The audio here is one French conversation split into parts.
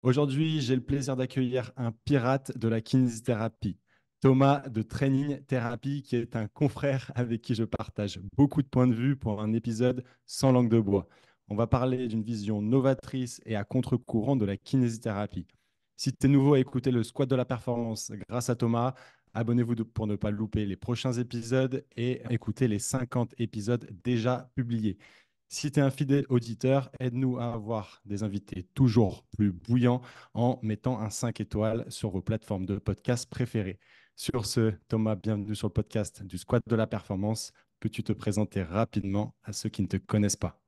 Aujourd'hui, j'ai le plaisir d'accueillir un pirate de la kinésithérapie, Thomas de Training Therapy, qui est un confrère avec qui je partage beaucoup de points de vue pour un épisode sans langue de bois. On va parler d'une vision novatrice et à contre-courant de la kinésithérapie. Si tu es nouveau à écouter le Squat de la performance grâce à Thomas, abonnez-vous pour ne pas louper les prochains épisodes et écouter les 50 épisodes déjà publiés. Si tu es un fidèle auditeur, aide-nous à avoir des invités toujours plus bouillants en mettant un 5 étoiles sur vos plateformes de podcast préférées. Sur ce, Thomas, bienvenue sur le podcast du Squat de la Performance. Peux-tu te présenter rapidement à ceux qui ne te connaissent pas?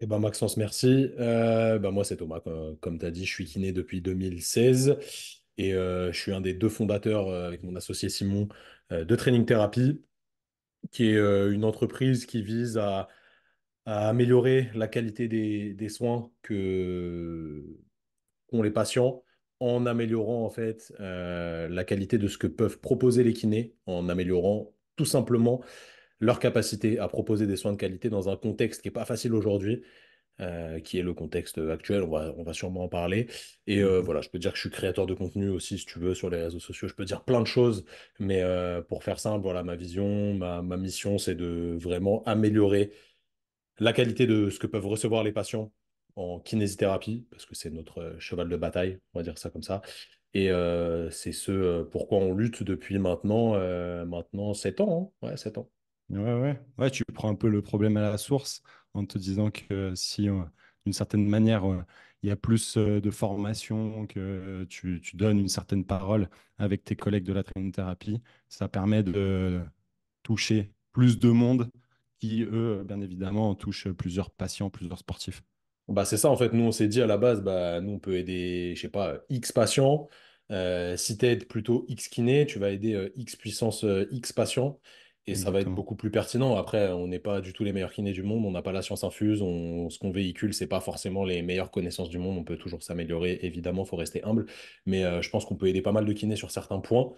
Eh ben Maxence, merci. Moi, c'est Thomas. Comme tu as dit, je suis kiné depuis 2016 et je suis un des deux fondateurs avec mon associé Simon de Training Therapy, qui est une entreprise qui vise à améliorer la qualité des soins qu'ont les patients en améliorant en fait la qualité de ce que peuvent proposer les kinés, en améliorant tout simplement leur capacité à proposer des soins de qualité dans un contexte qui n'est pas facile aujourd'hui, qui est le contexte actuel. On va sûrement en parler. Et Mhm. voilà, je peux dire que je suis créateur de contenu aussi, si tu veux, sur les réseaux sociaux. Je peux dire plein de choses, mais pour faire simple, voilà, ma vision, ma mission, c'est de vraiment améliorer la qualité de ce que peuvent recevoir les patients en kinésithérapie, parce que c'est notre cheval de bataille, on va dire ça comme ça. Et c'est ce pourquoi on lutte depuis maintenant 7 ans, hein. Ouais, 7 ans. Ouais, ouais. Ouais, tu prends un peu le problème à la source en te disant que si, d'une certaine manière, il y a plus de formation, que tu donnes une certaine parole avec tes collègues de la training thérapie, ça permet de toucher plus de monde qui, eux, bien évidemment, touchent plusieurs patients, plusieurs sportifs. Bah, c'est ça, en fait. Nous, on s'est dit à la base, bah, nous, on peut aider, je sais pas, X patients. Si tu aides plutôt X kiné, tu vas aider X puissance X patients. Et ça va être Exactement. beaucoup plus pertinent. Après, on n'est pas du tout les meilleurs kinés du monde. On n'a pas la science infuse. Ce qu'on véhicule, c'est pas forcément les meilleures connaissances du monde. On peut toujours s'améliorer. Évidemment, faut rester humble. Mais je pense qu'on peut aider pas mal de kinés sur certains points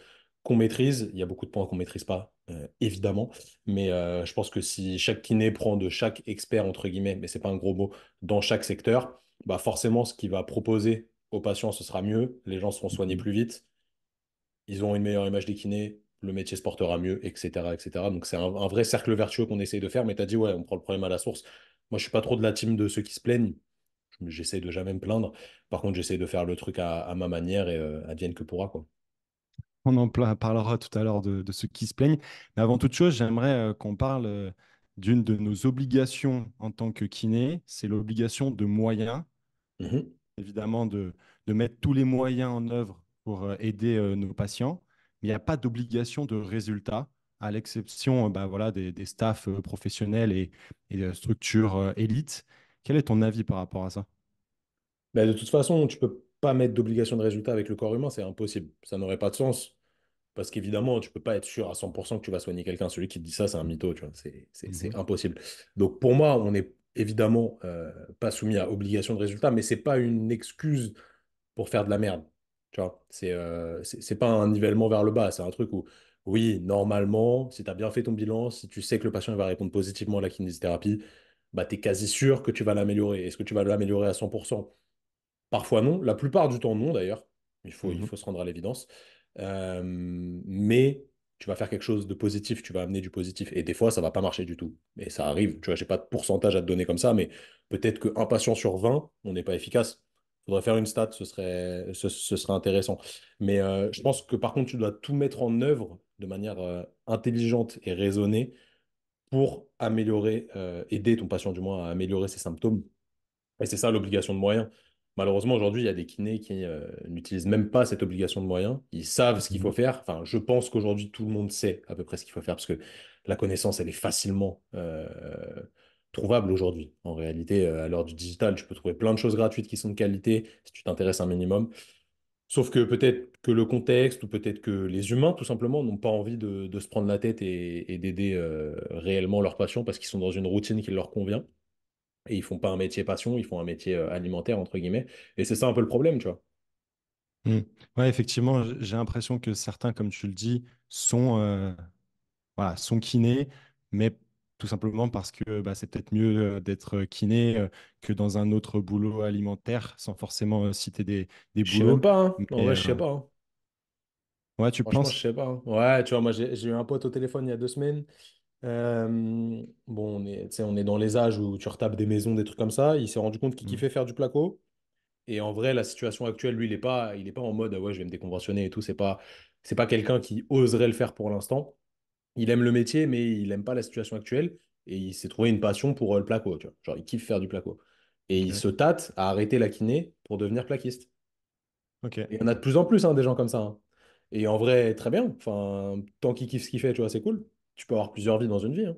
qu'on maîtrise. Il y a beaucoup de points qu'on maîtrise pas, évidemment. Mais je pense que si chaque kiné prend de chaque expert, entre guillemets, mais c'est pas un gros mot, dans chaque secteur, bah forcément, ce qu'il va proposer aux patients, ce sera mieux. Les gens seront soignés Mhm. plus vite. Ils auront une meilleure image des kinés. Le métier se portera mieux, etc., etc. Donc, c'est un vrai cercle vertueux qu'on essaye de faire. Mais tu as dit, ouais, on prend le problème à la source. Moi, je suis pas trop de la team de ceux qui se plaignent. J'essaie de jamais me plaindre. Par contre, j'essaie de faire le truc à ma manière et advienne que pourra, quoi. Parlera tout à l'heure de ceux qui se plaignent. Mais avant toute chose, j'aimerais qu'on parle d'une de nos obligations en tant que kiné. C'est l'obligation de moyens, Mhm. évidemment, de mettre tous les moyens en œuvre pour aider nos patients. Mais il n'y a pas d'obligation de résultat, à l'exception bah, voilà, des staffs professionnels et de structures élites. Quel est ton avis par rapport à ça? Mais de toute façon, tu peux pas mettre d'obligation de résultat avec le corps humain, c'est impossible. Ça n'aurait pas de sens. Parce qu'évidemment, tu peux pas être sûr à 100% que tu vas soigner quelqu'un. Celui qui te dit ça, c'est un mytho, tu vois. C'est Mhm. impossible. Donc pour moi, on n'est évidemment pas soumis à obligation de résultat, mais c'est pas une excuse pour faire de la merde. Tu vois, c'est pas un nivellement vers le bas. C'est un truc où, oui, normalement, si tu as bien fait ton bilan, si tu sais que le patient il va répondre positivement à la kinésithérapie, bah, tu es quasi sûr que tu vas l'améliorer. Est-ce que tu vas l'améliorer à 100%? Parfois non, la plupart du temps non d'ailleurs. Il Mhm. faut se rendre à l'évidence. Mais tu vas faire quelque chose de positif, tu vas amener du positif. Et des fois, ça va pas marcher du tout. Et ça arrive, tu vois, j'ai pas de pourcentage à te donner comme ça, mais peut-être qu'un patient sur 20, on n'est pas efficace. Il faudrait faire une stat, ce serait intéressant. Mais je pense que par contre, tu dois tout mettre en œuvre de manière intelligente et raisonnée pour améliorer, aider ton patient du moins à améliorer ses symptômes et c'est ça l'obligation de moyens. Malheureusement, aujourd'hui, il y a des kinés qui n'utilisent même pas cette obligation de moyens. Ils savent ce qu'il faut Mhm. faire. Enfin, je pense qu'aujourd'hui, tout le monde sait à peu près ce qu'il faut faire parce que la connaissance, elle est facilement trouvable aujourd'hui. En réalité, à l'heure du digital, tu peux trouver plein de choses gratuites qui sont de qualité si tu t'intéresses un minimum. Sauf que peut-être que le contexte ou peut-être que les humains, tout simplement, n'ont pas envie de se prendre la tête et d'aider réellement leurs patients parce qu'ils sont dans une routine qui leur convient. Et ils font pas un métier passion, ils font un métier alimentaire, entre guillemets. Et c'est ça un peu le problème, tu vois. Mhm. Ouais, effectivement, j'ai l'impression que certains, comme tu le dis, sont, voilà, sont kinés, mais tout simplement parce que bah, c'est peut-être mieux d'être kiné que dans un autre boulot alimentaire, sans forcément citer des Je sais même boulots. pas, hein. En Mais vrai, je sais pas, hein. ouais, tu Franchement, je penses? sais pas, hein. Ouais, tu vois, moi, j'ai eu un pote au téléphone il y a 2 semaines. Bon, tu sais, on est dans les âges où tu retapes des maisons, des trucs comme ça. Il s'est rendu compte qu'il Mm. kiffait faire du placo. Et en vrai, la situation actuelle, lui, il est pas en mode, ah ouais, je vais me déconventionner et tout. C'est pas quelqu'un qui oserait le faire pour l'instant. Il aime le métier, mais il aime pas la situation actuelle. Et il s'est trouvé une passion pour le placo, tu vois. Genre, il kiffe faire du placo. Et il Ok, se tâte à arrêter la kiné pour devenir plaquiste. ok. Et il y en a de plus en plus, hein, des gens comme ça, hein. Et en vrai, très bien. Enfin, tant qu'il kiffe ce qu'il fait, tu vois, c'est cool. Tu peux avoir plusieurs vies dans une vie, hein.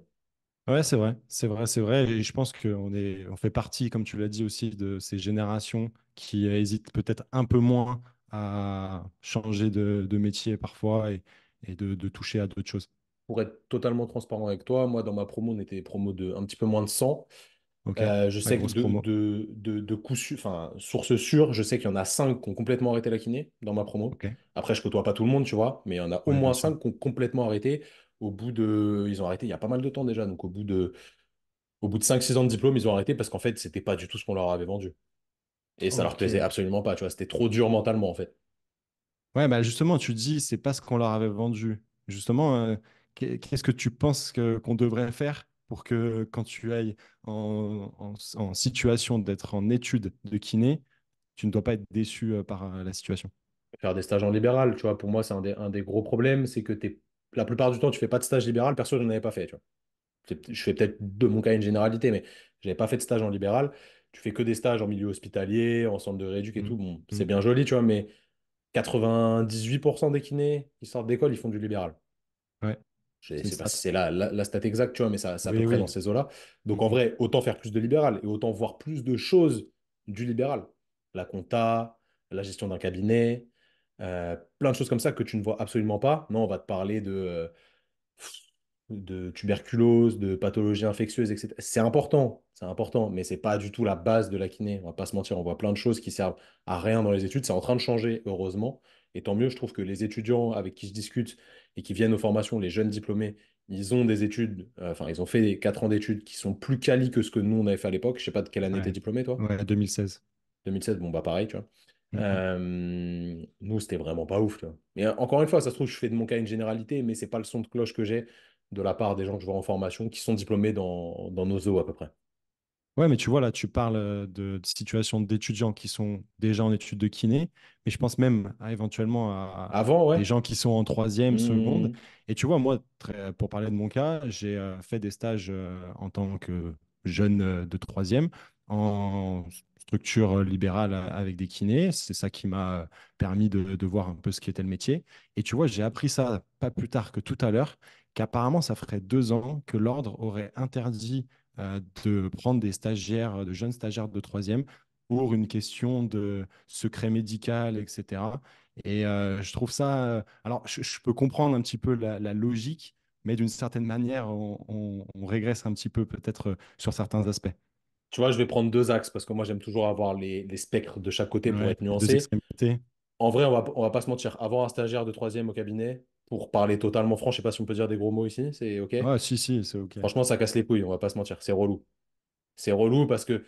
Ouais, c'est vrai, c'est vrai, c'est vrai. Et je pense on fait partie, comme tu l'as dit aussi, de ces générations qui hésitent peut-être un peu moins à changer de métier parfois et de toucher à d'autres choses. Pour être totalement transparent avec toi, moi, dans ma promo, on était promo de un petit peu moins de 100. Ok, Je ouais, sais que grosse promo. de coup sûr, enfin, source sûre, je sais qu'il y en a 5 qui ont complètement arrêté la kiné dans ma promo. Ok, Après, je côtoie pas tout le monde, tu vois, mais il y en a au ouais, bien moins sûr. 5 qui ont complètement arrêté. Ils ont arrêté il y a pas mal de temps déjà. Donc, au bout de 5 6 ans de diplôme, ils ont arrêté parce qu'en fait, c'était pas du tout ce qu'on leur avait vendu. Et ça leur plaisait Ok. absolument pas, tu vois. C'était trop dur mentalement, en fait. Ouais, bah justement, tu dis, c'est pas ce qu'on leur avait vendu. Justement, qu'est-ce que tu penses qu'on devrait faire pour que quand tu ailles en situation d'être en étude de kiné, tu ne dois pas être déçu par la situation? Faire des stages en libéral, tu vois, pour moi, c'est un des gros problèmes, c'est que la plupart du temps, tu fais pas de stage libéral, perso, je n'en avais pas fait, tu vois. Je fais peut-être de mon cas une généralité, mais je n'avais pas fait de stage en libéral. Tu fais que des stages en milieu hospitalier, en centre de rééduc et Mm. tout. Bon, c'est Mm. bien joli, tu vois, mais 98% des kinés qui sortent d'école, ils font du libéral. Ouais, Je c'est une sais pas stat. si c'est la stat exacte, tu vois, mais ça, c'est à peu Oui, près dans oui. ces eaux-là. Mm, Donc en mm. vrai, autant faire plus de libéral et autant voir plus de choses du libéral. La compta, la gestion d'un cabinet, plein de choses comme ça que tu ne vois absolument pas. Non, on va te parler de tuberculose, de pathologies infectieuses, etc. C'est important, mais c'est pas du tout la base de la kiné. On va pas se mentir, on voit plein de choses qui servent à rien dans les études. C'est en train de changer, heureusement. Et tant mieux, je trouve que les étudiants avec qui je discute et qui viennent aux formations, les jeunes diplômés, ils ont des études, enfin, ils ont fait 4 ans d'études qui sont plus quali que ce que nous, on avait fait à l'époque. Je sais pas de quelle année t'es Ouais, diplômé, toi? ouais, 2016. 2016, bon, bah pareil, tu vois. Mm, mm. Nous, c'était vraiment pas ouf, tu vois. Mais encore une fois, ça se trouve, je fais de mon cas une généralité, mais c'est pas le son de cloche que j'ai de la part des gens que je vois en formation qui sont diplômés dans nos eaux à peu près. Ouais, mais tu vois, là, tu parles de situations d'étudiants qui sont déjà en études de kiné, mais je pense même éventuellement à Avant, ouais. des gens qui sont en troisième, seconde. Mmh. Et tu vois, moi, pour parler de mon cas, j'ai fait des stages en tant que jeune de troisième en structure libérale avec des kinés. C'est ça qui m'a permis de voir un peu ce qu'était le métier. Et tu vois, j'ai appris ça pas plus tard que tout à l'heure, qu'apparemment, ça ferait 2 ans que l'ordre aurait interdit de prendre des stagiaires, de jeunes stagiaires de troisième pour une question de secret médical, etc. Et je trouve ça. Alors, je peux comprendre un petit peu la logique, mais d'une certaine manière, on régresse un petit peu peut-être sur certains aspects. Tu vois, je vais prendre deux axes parce que moi, j'aime toujours avoir les spectres de chaque côté pour Ouais, être les deux nuancé. extrémités. En vrai, on va pas se mentir. Avoir un stagiaire de troisième au cabinet, pour parler totalement franc, je sais pas si on peut dire des gros mots ici, c'est OK? Ah, si, si, c'est OK. Franchement, ça casse les couilles, on va pas se mentir. C'est relou. C'est relou parce que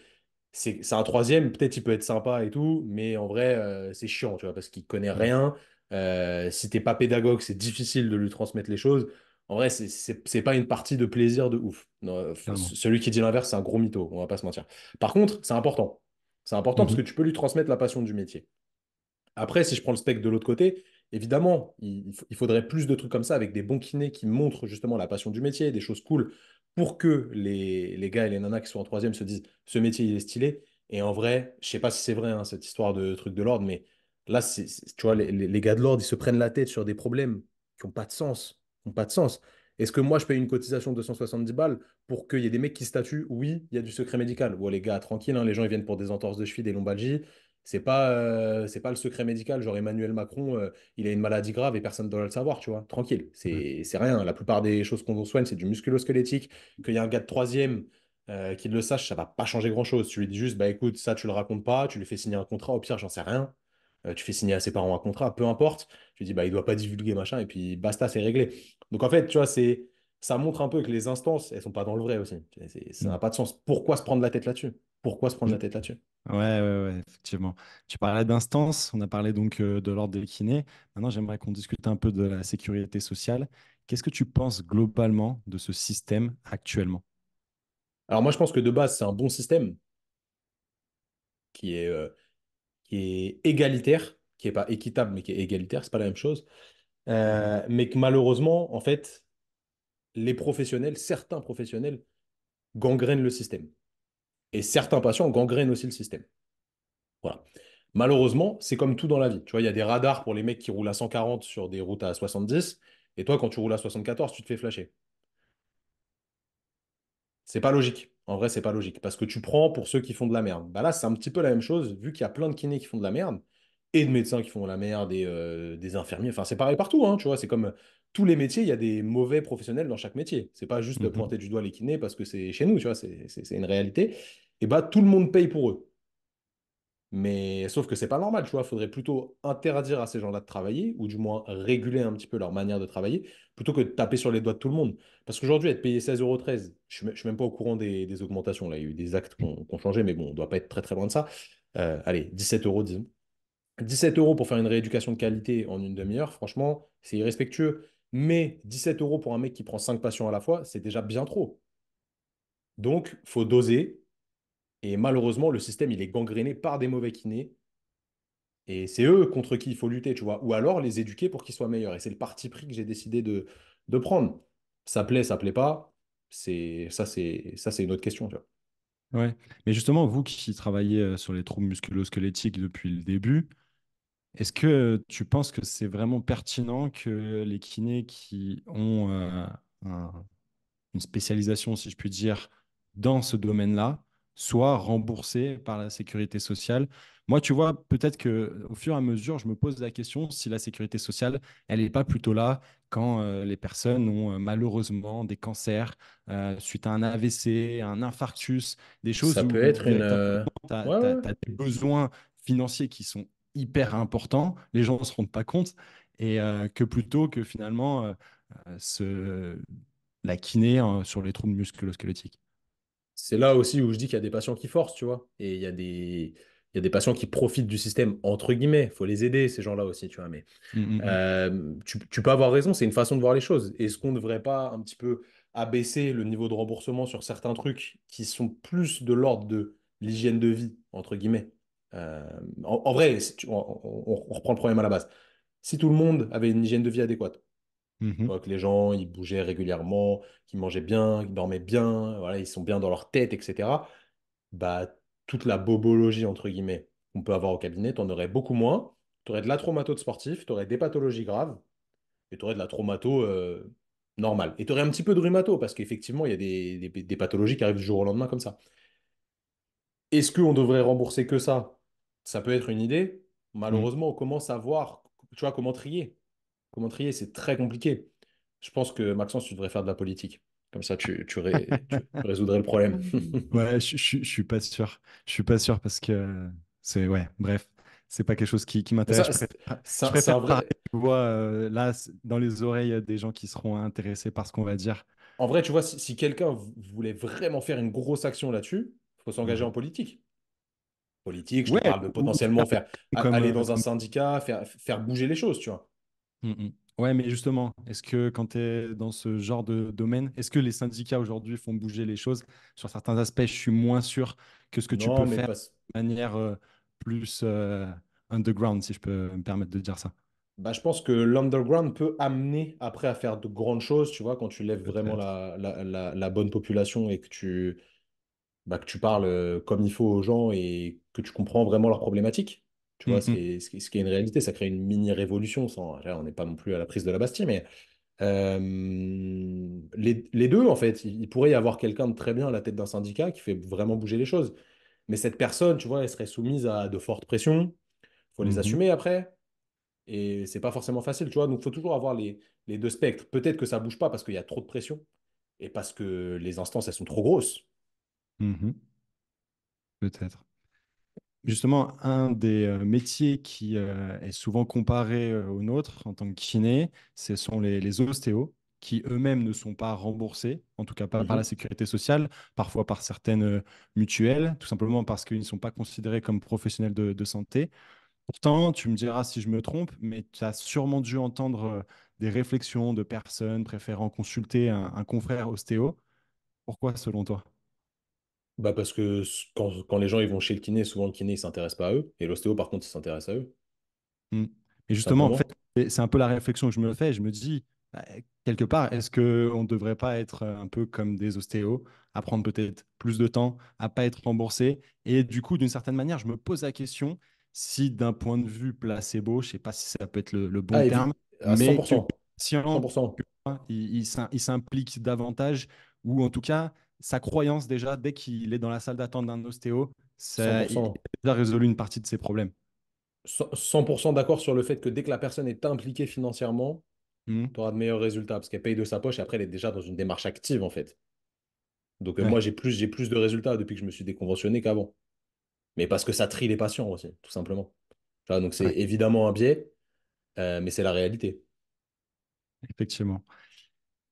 c'est un troisième, peut-être il peut être sympa et tout, mais en vrai, c'est chiant, tu vois, parce qu'il connaît Mm, rien. Si t'es pas pédagogue, c'est difficile de lui transmettre les choses. En vrai, c'est pas une partie de plaisir de ouf. Non, clairement. celui qui dit l'inverse, c'est un gros mytho, on va pas se mentir. Par contre, c'est important. C'est important parce que Mhm. tu peux lui transmettre la passion du métier. Après, si je prends le spectre de l'autre côté, évidemment, il faudrait plus de trucs comme ça avec des bons kinés qui montrent justement la passion du métier, des choses cool, pour que les gars et les nanas qui sont en troisième se disent ce métier, il est stylé. Et en vrai, je sais pas si c'est vrai, hein, cette histoire de truc de l'ordre, mais là, tu vois, les gars de l'ordre, ils se prennent la tête sur des problèmes qui n'ont pas de sens. Qui ont pas de sens. Est-ce que moi, je paye une cotisation de 270 balles pour qu'il y ait des mecs qui statuent, oui, il y a du secret médical. Bon, les gars, tranquille, hein, les gens, ils viennent pour des entorses de cheville, des lombalgies. C'est pas le secret médical, genre Emmanuel Macron, il a une maladie grave et personne ne doit le savoir, tu vois. Tranquille, Ouais, c'est rien. La plupart des choses qu'on soigne, c'est du musculo-squelettique. Qu'il y a un gars de troisième qui le sache, ça va pas changer grand-chose. Tu lui dis juste, bah écoute, ça, tu le racontes pas, tu lui fais signer un contrat, au pire, j'en sais rien. Tu fais signer à ses parents un contrat, peu importe. Tu lui dis, bah il doit pas divulguer, machin, et puis basta, c'est réglé. Donc en fait, tu vois, ça montre un peu que les instances, elles sont pas dans le vrai aussi. Ça n'a Mm. pas de sens. Pourquoi se prendre la tête là-dessus? Pourquoi se prendre Je- la tête là-dessus? Ouais, ouais, ouais, effectivement. Tu parlais d'instance, on a parlé donc de l'ordre des kinés. Maintenant, j'aimerais qu'on discute un peu de la sécurité sociale. Qu'est-ce que tu penses globalement de ce système actuellement? Alors moi, je pense que de base, c'est un bon système qui est, euh, qui est égalitaire, qui est pas équitable, mais qui est égalitaire, c'est pas la même chose. Mais que malheureusement, en fait, les professionnels, certains professionnels, gangrènent le système. Et certains patients gangrènent aussi le système. Voilà. Malheureusement, c'est comme tout dans la vie. Tu vois, il y a des radars pour les mecs qui roulent à 140 sur des routes à 70. Et toi, quand tu roules à 74, tu te fais flasher. C'est pas logique. En vrai, c'est pas logique. Parce que tu prends pour ceux qui font de la merde. Bah là, c'est un petit peu la même chose, vu qu'il y a plein de kinés qui font de la merde, et de médecins qui font de la merde, et des infirmiers. Enfin, c'est pareil partout, hein, tu vois. C'est comme tous les métiers, il y a des mauvais professionnels dans chaque métier. C'est pas juste Mhm. pointer du doigt les kinés parce que c'est chez nous, tu vois. C'est une réalité. Et bah, tout le monde paye pour eux. Mais sauf que c'est pas normal, tu vois. Il faudrait plutôt interdire à ces gens-là de travailler, ou du moins réguler un petit peu leur manière de travailler, plutôt que de taper sur les doigts de tout le monde. Parce qu'aujourd'hui, être payé 16,13 €, je suis même pas au courant des augmentations. Là, il y a eu des actes qui ont changé, mais bon, on doit pas être très très loin de ça. Allez, 17 euros, disons. 17 € pour faire une rééducation de qualité en une demi-heure, franchement, c'est irrespectueux. Mais 17 € pour un mec qui prend 5 patients à la fois, c'est déjà bien trop. Donc, faut doser. Et malheureusement, le système, il est gangréné par des mauvais kinés. Et c'est eux contre qui il faut lutter, tu vois. Ou alors les éduquer pour qu'ils soient meilleurs. Et c'est le parti pris que j'ai décidé de prendre. Ça plaît pas. C'est une autre question, tu vois. Ouais. Mais justement, vous qui travaillez sur les troubles musculo-squelettiques depuis le début, est-ce que tu penses que c'est vraiment pertinent que les kinés qui ont un une spécialisation, si je puis dire, dans ce domaine-là, soit remboursée par la sécurité sociale. Moi, tu vois, peut-être que au fur et à mesure, je me pose la question si la sécurité sociale, elle n'est pas plutôt là quand les personnes ont malheureusement des cancers suite à un AVC, un infarctus, des choses Ça peut où être une. véritablement tu as, Ouais, ouais. des besoins financiers qui sont hyper importants, les gens ne se rendent pas compte, et que plutôt que finalement se la kiné hein, sur les troubles musculo-squelettiques. C'est là aussi où je dis qu'il y a des patients qui forcent, tu vois. Et il y a des patients qui profitent du système, entre guillemets. Il faut les aider, ces gens-là aussi, tu vois. Mais Mm, tu peux avoir raison, c'est une façon de voir les choses. Est-ce qu'on ne devrait pas un petit peu abaisser le niveau de remboursement sur certains trucs qui sont plus de l'ordre de l'hygiène de vie, entre guillemets? En vrai, on reprend le problème à la base. Si tout le monde avait une hygiène de vie adéquate, mm, tu mhm, vois, que les gens, ils bougeaient régulièrement, qu'ils mangeaient bien, qu'ils dormaient bien, voilà, ils sont bien dans leur tête, etc., bah, toute la bobologie, entre guillemets, qu'on peut avoir au cabinet, tu en aurais beaucoup moins. Tu aurais de la traumato de sportif, tu aurais des pathologies graves, et tu aurais de la traumato normale. Et tu aurais un petit peu de rhumato, parce qu'effectivement, il y a des pathologies qui arrivent du jour au lendemain comme ça. Est-ce qu'on devrait rembourser que ça? Ça peut être une idée. mm. Malheureusement, on commence à voir, tu vois, comment trier. Comment trier, c'est très compliqué. Je pense que Maxence, tu devrais faire de la politique. Comme ça, tu résoudrais le problème. Ouais, je suis pas sûr. Je suis pas sûr parce que c'est ouais, bref, c'est pas quelque chose qui Mais m'intéresse. ça, Je c'est préfère un parler, vrai. tu vois, là, dans les oreilles des gens qui seront intéressés par ce qu'on va dire. En vrai, tu vois, si quelqu'un voulait vraiment faire une grosse action là-dessus, il faut s'engager en Mhm. politique. Politique, je te Ouais, parle de ou faire potentiellement comme, aller dans un comme syndicat, faire bouger les choses, tu vois. mm. Ouais, mais justement, est-ce que quand tu es dans ce genre de domaine, est-ce que les syndicats aujourd'hui font bouger les choses? Sur certains aspects, je suis moins sûr que ce que tu peux Non, mais faire parce, de manière plus underground, si je peux me permettre de dire ça. bah, je pense que l'underground peut amener après à faire de grandes choses, tu vois, quand tu lèves vraiment Peut-être. la bonne population et que tu parles comme il faut aux gens et que tu comprends vraiment leurs problématiques. Tu vois, Mm, ce qui est une réalité, ça crée une mini-révolution. Là, on n'est pas non plus à la prise de la Bastille, mais les deux, en fait, il pourrait y avoir quelqu'un de très bien à la tête d'un syndicat qui fait vraiment bouger les choses. Mais cette personne, tu vois, elle serait soumise à de fortes pressions. Il faut les mhm. assumer après. Et c'est pas forcément facile, tu vois. Donc, il faut toujours avoir les deux spectres. Peut-être que ça bouge pas parce qu'il y a trop de pression et parce que les instances, elles sont trop grosses. Mhm. Peut-être. Justement, un des métiers qui est souvent comparé au nôtre en tant que kiné, ce sont les ostéos. qui eux-mêmes ne sont pas remboursés, en tout cas pas par la Mhm. sécurité sociale, parfois par certaines mutuelles, tout simplement parce qu'ils ne sont pas considérés comme professionnels de santé. Pourtant, tu me diras si je me trompe, mais tu as sûrement dû entendre des réflexions de personnes préférant consulter un confrère ostéo. Pourquoi, selon toi? Bah parce que quand les gens ils vont chez le kiné, souvent le kiné il s'intéresse pas à eux, et l'ostéo par contre il s'intéresse à eux, Mm. Et tout justement, en fait, simplement. c'est un peu la réflexion que je me fais. Je me dis, quelque part, est-ce qu'on ne devrait pas être un peu comme des ostéos, à prendre peut-être plus de temps, à pas être remboursé? Et du coup, d'une certaine manière, je me pose la question si d'un point de vue placebo, je sais pas si ça peut être le bon Ah, terme, à mais que le 100%. patient 100%. il s'implique davantage, ou en tout cas, sa croyance déjà, dès qu'il est dans la salle d'attente d'un ostéo, il 100%. a déjà résolu une partie de ses problèmes. 100% d'accord sur le fait que dès que la personne est impliquée financièrement, Mhm. tu auras de meilleurs résultats parce qu'elle paye de sa poche et après elle est déjà dans une démarche active en fait. Donc moi Ouais, j'ai plus de résultats depuis que je me suis déconventionné qu'avant. Mais parce que ça trie les patients aussi, tout simplement. Tu vois, donc c'est ouais, évidemment un biais, mais c'est la réalité. effectivement.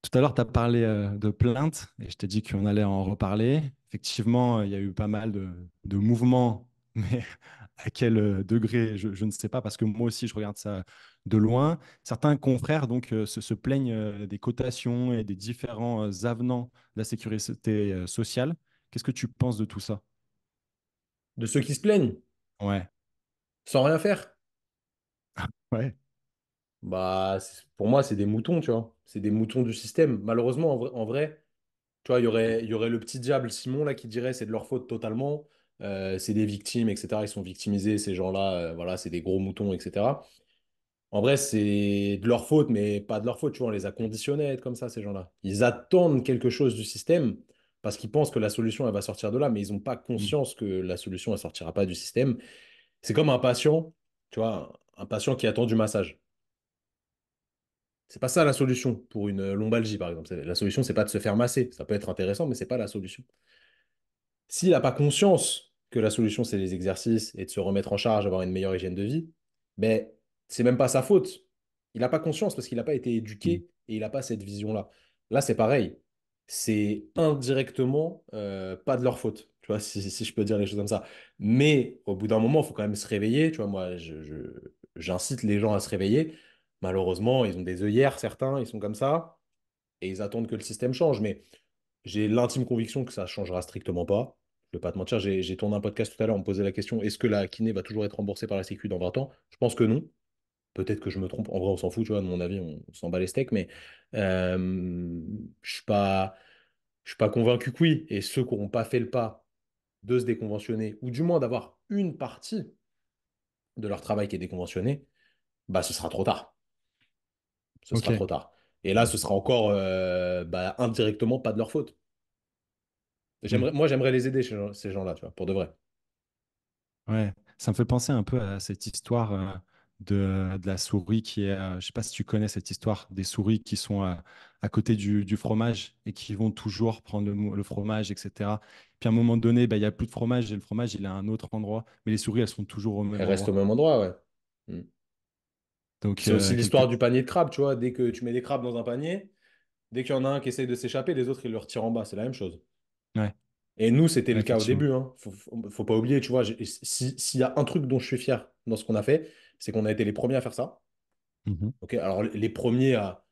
Tout à l'heure, tu as parlé de plaintes et je t'ai dit qu'on allait en reparler. Effectivement, il y a eu pas mal de mouvements, mais à quel degré, je ne sais pas, parce que moi aussi, je regarde ça de loin. Certains confrères donc, se plaignent des cotations et des différents avenants de la sécurité sociale. Qu'est-ce que tu penses de tout ça? De ceux qui se plaignent Ouais, sans rien faire, ouais. bah pour moi c'est des moutons, tu vois. C'est des moutons du système. Malheureusement, en vrai, tu vois, il y aurait le petit diable Simon là qui dirait c'est de leur faute totalement. C'est des victimes, etc. Ils sont victimisés, ces gens-là, voilà, c'est des gros moutons, etc. En vrai, c'est de leur faute, mais pas de leur faute, tu vois. On les a conditionnés à être comme ça, ces gens-là. Ils attendent quelque chose du système parce qu'ils pensent que la solution, elle va sortir de là, mais ils n'ont pas Mm, conscience que la solution, elle sortira pas du système. C'est comme un patient, tu vois, un patient qui attend du massage. C'est pas ça la solution pour une lombalgie, par exemple. La solution, c'est pas de se faire masser. Ça peut être intéressant, mais c'est pas la solution. S'il n'a pas conscience que la solution, c'est les exercices et de se remettre en charge, avoir une meilleure hygiène de vie, ben, c'est même pas sa faute. Il n'a pas conscience parce qu'il n'a pas été mm, éduqué et il n'a pas cette vision-là. Là, c'est pareil. C'est indirectement pas de leur faute, tu vois, si je peux dire les choses comme ça. Mais au bout d'un moment, il faut quand même se réveiller. Tu vois, moi, j'incite les gens à se réveiller. Malheureusement, ils ont des œillères, certains, ils sont comme ça, et ils attendent que le système change. Mais j'ai l'intime conviction que ça ne changera strictement pas. Je ne vais pas te mentir, j'ai tourné un podcast tout à l'heure, on me posait la question, est-ce que la kiné va toujours être remboursée par la Sécu dans 20 ans? Je pense que non. Peut-être que je me trompe. En vrai, on s'en fout, tu vois, de mon avis, on s'en bat les steaks, mais je suis pas convaincu que oui. Et ceux qui n'auront pas fait le pas de se déconventionner, ou du moins d'avoir une partie de leur travail qui est déconventionné, bah ce sera trop tard. Ce ok. sera trop tard. Et là, ce sera encore bah, indirectement pas de leur faute. Mm. Moi, j'aimerais les aider, ces gens-là, tu vois, pour de vrai. Ouais, ça me fait penser un peu à cette histoire de la souris qui est, je sais pas si tu connais cette histoire des souris qui sont à côté du fromage et qui vont toujours prendre le fromage, etc. Puis à un moment donné, bah, il n'y a plus de fromage et le fromage, il est à un autre endroit, mais les souris, elles sont toujours au même Elle reste au endroit. même endroit, ouais. Mm. Donc, C'est aussi quelque... l'histoire du panier de crabes, tu vois. Dès que tu mets des crabes dans un panier, dès qu'il y en a un qui essaye de s'échapper, les autres, ils le retirent en bas. C'est la même chose. Ouais, Et nous, c'était ouais, le cas au effectivement. début, hein. Faut pas oublier, tu vois. S'il y a un truc dont je suis fier dans ce qu'on a fait, c'est qu'on a été les premiers à faire ça. Mhm. Ok, alors les premiers à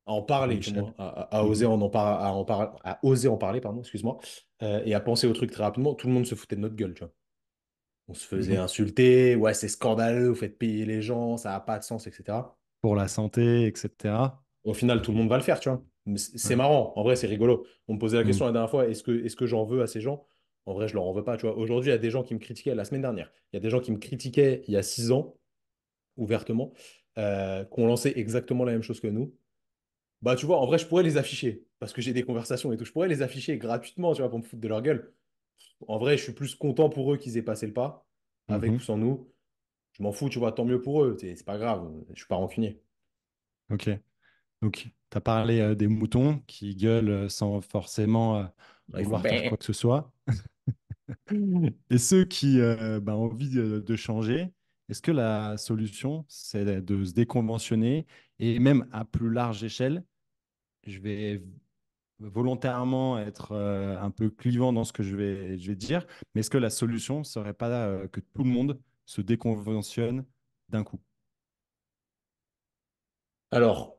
en À parler, du l'échelle. moins, à oser Mhm. à oser en parler, pardon, excuse-moi, et à penser au truc très rapidement, tout le monde se foutait de notre gueule, tu vois. On se faisait Mhm. insulter, ouais, c'est scandaleux, vous faites payer les gens, ça n'a pas de sens, etc. Pour la santé, etc. Au final, tout le monde va le faire, tu vois. Mais c'est Ouais. marrant, en vrai, c'est rigolo. On me posait la Mhm. question la dernière fois, est-ce que j'en veux à ces gens? En vrai, je leur en veux pas, tu vois. Aujourd'hui, il y a des gens qui me critiquaient la semaine dernière. Il y a des gens qui me critiquaient il y a 6 ans, ouvertement, qui ont lancé exactement la même chose que nous. Bah, tu vois, en vrai, je pourrais les afficher, parce que j'ai des conversations et tout. Je pourrais les afficher gratuitement, tu vois, pour me foutre de leur gueule. En vrai, je suis plus content pour eux qu'ils aient passé le pas, avec ou Mhm. sans nous. Je m'en fous, tu vois, tant mieux pour eux. C'est pas grave, je suis pas rancunier. Ok. Donc, tu as parlé des moutons qui gueulent sans forcément Ils font vouloir faire quoi ben. que ce soit. Et ceux qui ont envie de changer, est-ce que la solution, c'est de se déconventionner et même à plus large échelle, je vais volontairement être un peu clivant dans ce que je vais dire, mais est-ce que la solution serait pas que tout le monde se déconventionne d'un coup? Alors,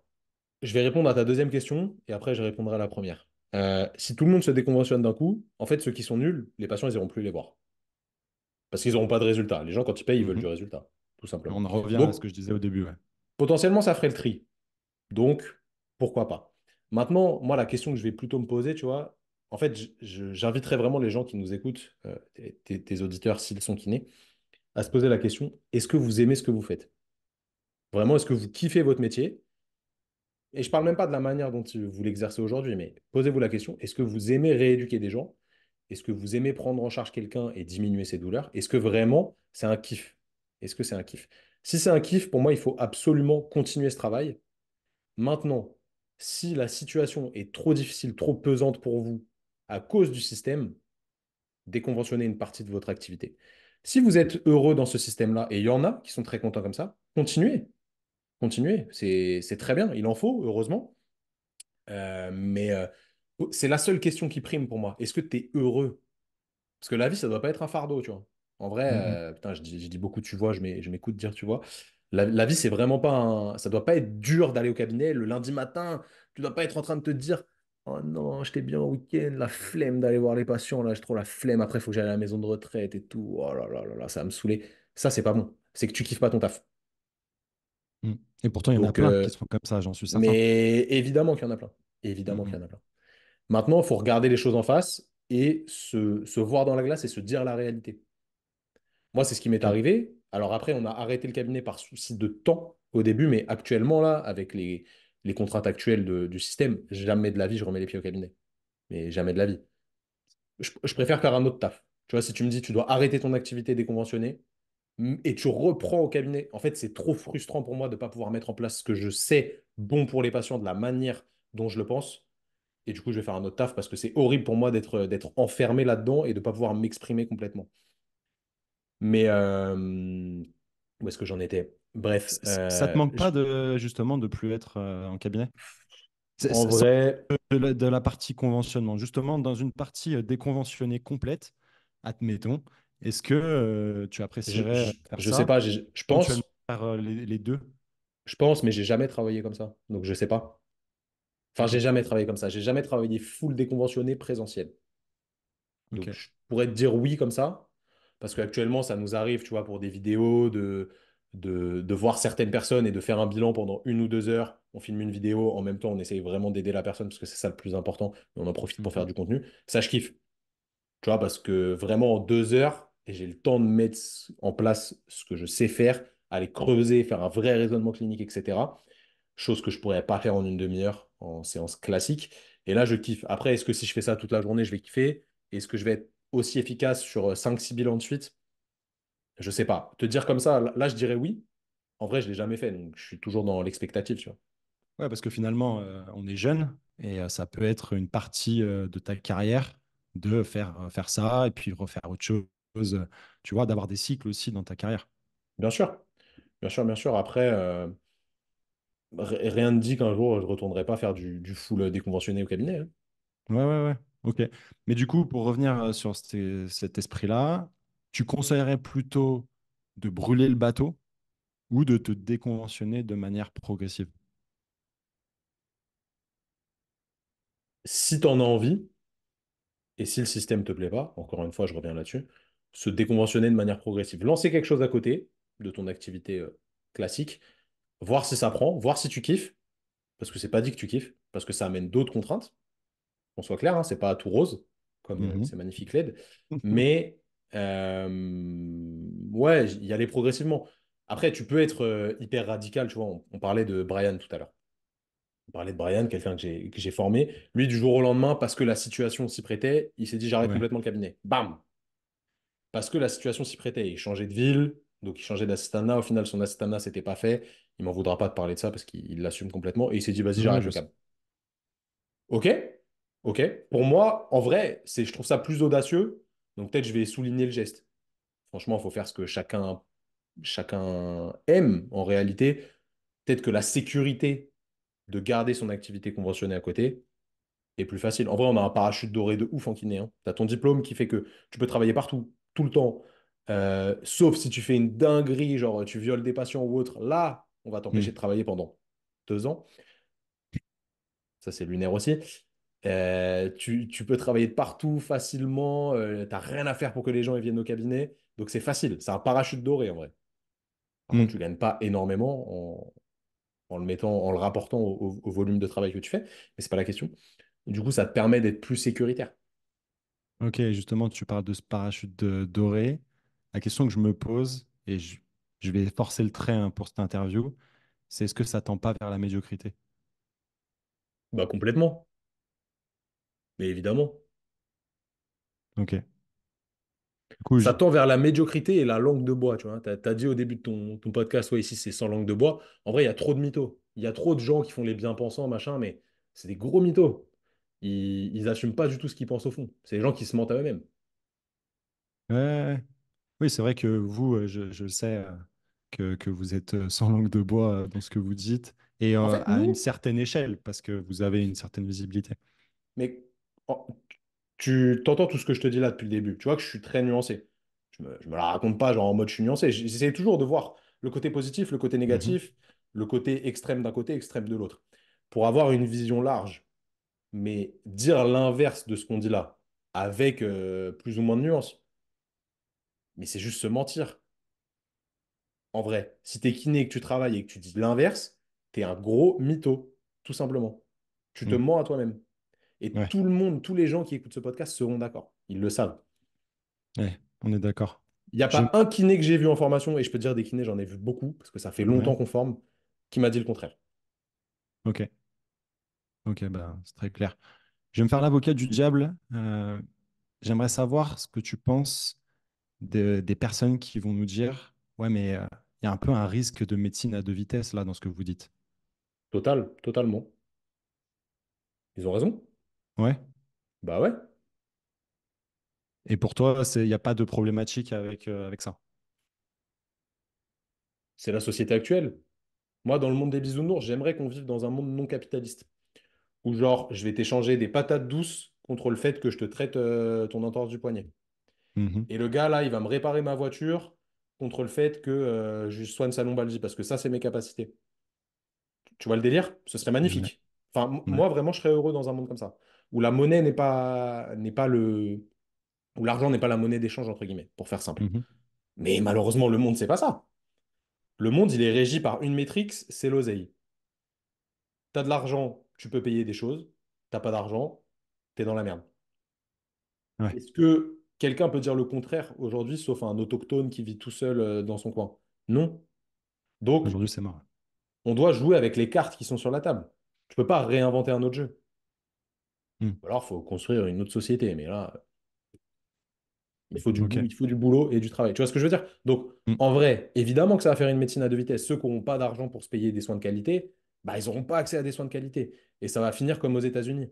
je vais répondre à ta deuxième question et après je répondrai à la première. Si tout le monde se déconventionne d'un coup, en fait, ceux qui sont nuls, les patients, ils n'iront plus les voir. Parce qu'ils n'auront pas de résultat. Les gens, quand ils payent, ils veulent du Mhm. résultat, tout simplement. On en revient à ce Donc, que je disais au début. Ouais. potentiellement, ça ferait le tri. Donc, pourquoi pas? Maintenant, moi, la question que je vais plutôt me poser, tu vois, en fait, j'inviterais vraiment les gens qui nous écoutent, tes auditeurs, s'ils sont kinés, à se poser la question, est-ce que vous aimez ce que vous faites? Vraiment, est-ce que vous kiffez votre métier? Et je parle même pas de la manière dont vous l'exercez aujourd'hui, mais posez-vous la question, est-ce que vous aimez rééduquer des gens? Est-ce que vous aimez prendre en charge quelqu'un et diminuer ses douleurs? Est-ce que vraiment c'est un kiff? Est-ce que c'est un kiff? Si c'est un kiff, pour moi, il faut absolument continuer ce travail. Maintenant, si la situation est trop difficile, trop pesante pour vous à cause du système, déconventionnez une partie de votre activité. Si vous êtes heureux dans ce système-là, et il y en a qui sont très contents comme ça, continuez. Continuez. C'est très bien. Il en faut, heureusement. Mais c'est la seule question qui prime pour moi. Est-ce que tu es heureux? Parce que la vie, ça doit pas être un fardeau, tu vois. En vrai, Mhm. putain, je dis beaucoup, tu vois, je m'écoute dire, tu vois. La vie, c'est vraiment pas ça doit pas être dur d'aller au cabinet le lundi matin. Tu dois pas être en train de te dire, oh non, j'étais bien au week-end, la flemme d'aller voir les patients, là, j'ai trop la flemme. Après, il faut que j'aille à la maison de retraite et tout. Oh là là là là, ça va me saouler. Ça, c'est pas bon. C'est que tu kiffes pas ton taf. Mhm. Et pourtant, il y en a Donc, plein qui sont comme ça, j'en suis certain. mais évidemment qu'il y en a plein. Évidemment qu'il y Mhm. en a plein. Maintenant, il faut regarder les choses en face et se voir dans la glace et se dire la réalité. Moi, c'est ce qui m'est Ok. arrivé. Alors après, on a arrêté le cabinet par souci de temps au début, mais actuellement, là, avec les contraintes actuelles du système, jamais de la vie, je remets les pieds au cabinet. Mais jamais de la vie. Je préfère faire un autre taf. Tu vois, si tu me dis, tu dois arrêter ton activité déconventionnée et tu reprends au cabinet, en fait, c'est trop frustrant pour moi de ne pas pouvoir mettre en place ce que je sais bon pour les patients de la manière dont je le pense. Et du coup, je vais faire un autre taf parce que c'est horrible pour moi d'être enfermé là-dedans et de ne pas pouvoir m'exprimer complètement. Mais où est-ce que j'en étais? Bref, Ça te manque pas de justement de plus être en cabinet? en Sans vrai, de la partie conventionnement, justement dans une partie déconventionnée complète, admettons, est-ce que tu apprécierais faire je sais ça, pas, éventuellement faire les deux? je pense, mais j'ai jamais travaillé comme ça. Donc je sais pas. Enfin, Ok, j'ai jamais travaillé comme ça. J'ai jamais travaillé full déconventionné présentiel. Donc, ok. je pourrais te dire oui comme ça, parce qu'actuellement, ça nous arrive, tu vois, pour des vidéos, de voir certaines personnes et de faire un bilan pendant 1 ou 2 heures. On filme une vidéo, en même temps, on essaye vraiment d'aider la personne, parce que c'est ça le plus important, et on en profite pour faire Mhm. du contenu. Ça, je kiffe, tu vois, parce que vraiment, en 2 heures, et j'ai le temps de mettre en place ce que je sais faire, aller creuser, faire un vrai raisonnement clinique, etc. Chose que je pourrais pas faire en une demi-heure en séance classique. Et là, je kiffe. Après, est-ce que si je fais ça toute la journée, je vais kiffer? Est-ce que je vais être aussi efficace sur 5 6 bilans de suite? Je sais pas. Te dire comme ça, là, je dirais oui. En vrai, je l'ai jamais fait, donc je suis toujours dans l'expectative, tu vois. Ouais, parce que finalement, on est jeune et ça peut être une partie de ta carrière de faire ça et puis refaire autre chose, tu vois, d'avoir des cycles aussi dans ta carrière. Bien sûr, bien sûr, bien sûr. Après, rien ne dit qu'un jour, je retournerai pas faire du full déconventionné au cabinet, hein. Ouais, ouais, ouais. Ok. Mais du coup, pour revenir sur cet esprit-là, tu conseillerais plutôt de brûler le bateau ou de te déconventionner de manière progressive? Si tu en as envie, et si le système te plaît pas, encore une fois, je reviens là-dessus, se déconventionner de manière progressive. Lancer quelque chose à côté de ton activité classique, voir si ça prend, voir si tu kiffes, parce que c'est pas dit que tu kiffes, parce que ça amène d'autres contraintes. On soit clair, hein, c'est pas tout rose, comme Mhm. c'est magnifique LED. Mais ouais, y aller progressivement. Après, tu peux être hyper radical, tu vois. On parlait de Brian tout à l'heure. On parlait de Brian, quelqu'un que j'ai formé. Lui, du jour au lendemain, parce que la situation s'y prêtait, il s'est dit j'arrête Ouais. complètement le cabinet. Bam! Parce que la situation s'y prêtait. Il changeait de ville, donc il changeait d'assistanat. Au final, son assistanat, c'était pas fait. Il m'en voudra pas de parler de ça parce qu'il l'assume complètement. Et il s'est dit vas-y, Ouais, j'arrête je le sais. câble. Ok, ok. Pour moi, en vrai, je trouve ça plus audacieux. Donc peut-être je vais souligner le geste. Franchement, il faut faire ce que chacun aime en réalité. Peut-être que la sécurité de garder son activité conventionnée à côté est plus facile. En vrai, on a un parachute doré de ouf en kiné, hein. Tu as ton diplôme qui fait que tu peux travailler partout, tout le temps. Sauf si tu fais une dinguerie, genre tu violes des patients ou autre. Là, on va t'empêcher Hmm. de travailler pendant 2 ans. Ça, c'est lunaire aussi. Tu peux travailler de partout facilement. T'as rien à faire pour que les gens ils viennent au cabinet. Donc, c'est facile. C'est un parachute doré, en vrai. Par contre, tu Hmm. ne gagnes pas énormément en le mettant, en le rapportant au volume de travail que tu fais. Mais c'est pas la question. Du coup, ça te permet d'être plus sécuritaire. Ok, justement, tu parles de ce parachute doré. La question que je me pose, et je vais forcer le trait hein, pour cette interview, c'est est-ce que ça tend pas vers la médiocrité? Bah, complètement. Mais évidemment. Ok. Du coup, Ça tend vers la médiocrité et la langue de bois, tu vois. Tu as dit au début de ton podcast, ouais, ici, c'est sans langue de bois. En vrai, il y a trop de mythos. Il y a trop de gens qui font les bien-pensants, machin, mais c'est des gros mythos. Ils assument pas du tout ce qu'ils pensent au fond. C'est des gens qui se mentent à eux-mêmes. ouais, ouais. Oui, c'est vrai que vous, je sais que vous êtes sans langue de bois dans ce que vous dites, et En fait, à une nous, certaine échelle, parce que vous avez une certaine visibilité. mais en- tu t'entends tout ce que je te dis là depuis le début. Tu vois que je suis très nuancé. Je me la raconte pas, genre en mode je suis nuancé. J'essaie toujours de voir le côté positif, le côté Mhm. négatif, le côté extrême d'un côté, extrême de l'autre. Pour avoir une vision large. Mais dire l'inverse de ce qu'on dit là, avec plus ou moins de nuances, mais c'est juste se mentir. En vrai, si t'es kiné et que tu travailles et que tu dis l'inverse, t'es un gros mytho, tout simplement. Tu te Mm. mens à toi-même. Et Ouais, tout le monde, tous les gens qui écoutent ce podcast seront d'accord. Ils le savent. ouais, on est d'accord. Il n'y a J'aime- pas un kiné que j'ai vu en formation, et je peux te dire des kinés, j'en ai vu beaucoup, parce que ça fait longtemps Ouais, qu'on forme, qui m'a dit le contraire. ok, ok, bah, c'est très clair. Je vais me faire l'avocat du diable. J'aimerais savoir ce que tu penses des personnes qui vont nous dire, ouais, mais il y a un peu un risque de médecine à deux vitesses là dans ce que vous dites. Total, totalement. Ils ont raison. Ouais. Bah ouais, Et pour toi, il n'y a pas de problématique avec ça. c'est la société actuelle. Moi, dans le monde des bisounours, j'aimerais qu'on vive dans un monde non capitaliste. Ou genre, je vais t'échanger des patates douces contre le fait que je te traite ton entorse du poignet. Mhm. Et le gars, là, il va me réparer ma voiture contre le fait que je soigne sa lombalgie, parce que ça, c'est mes capacités. Tu vois le délire? Ce serait Ouais, magnifique. Enfin, ouais. moi, vraiment, je serais heureux dans un monde comme ça, où la monnaie n'est pas où l'argent n'est pas la monnaie d'échange, entre guillemets, pour faire simple. Mhm. Mais malheureusement, le monde, c'est pas ça. Le monde, il est régi par une métrique, c'est l'oseille. T'as de l'argent, tu peux payer des choses. T'as pas d'argent, t'es dans la merde. Ouais. Est-ce que quelqu'un peut dire le contraire aujourd'hui, sauf un autochtone qui vit tout seul dans son coin? Non. Donc, Aujourd'hui, c'est mort. on doit jouer avec les cartes qui sont sur la table. Tu peux pas réinventer un autre jeu. Mm. Ou alors, il faut construire une autre société. Mais là, Ok. il faut du boulot et du travail. Tu vois ce que je veux dire? Donc, Mm. en vrai, évidemment que ça va faire une médecine à deux vitesses. Ceux qui n'auront pas d'argent pour se payer des soins de qualité, bah, ils n'auront pas accès à des soins de qualité. Et ça va finir comme aux États-Unis.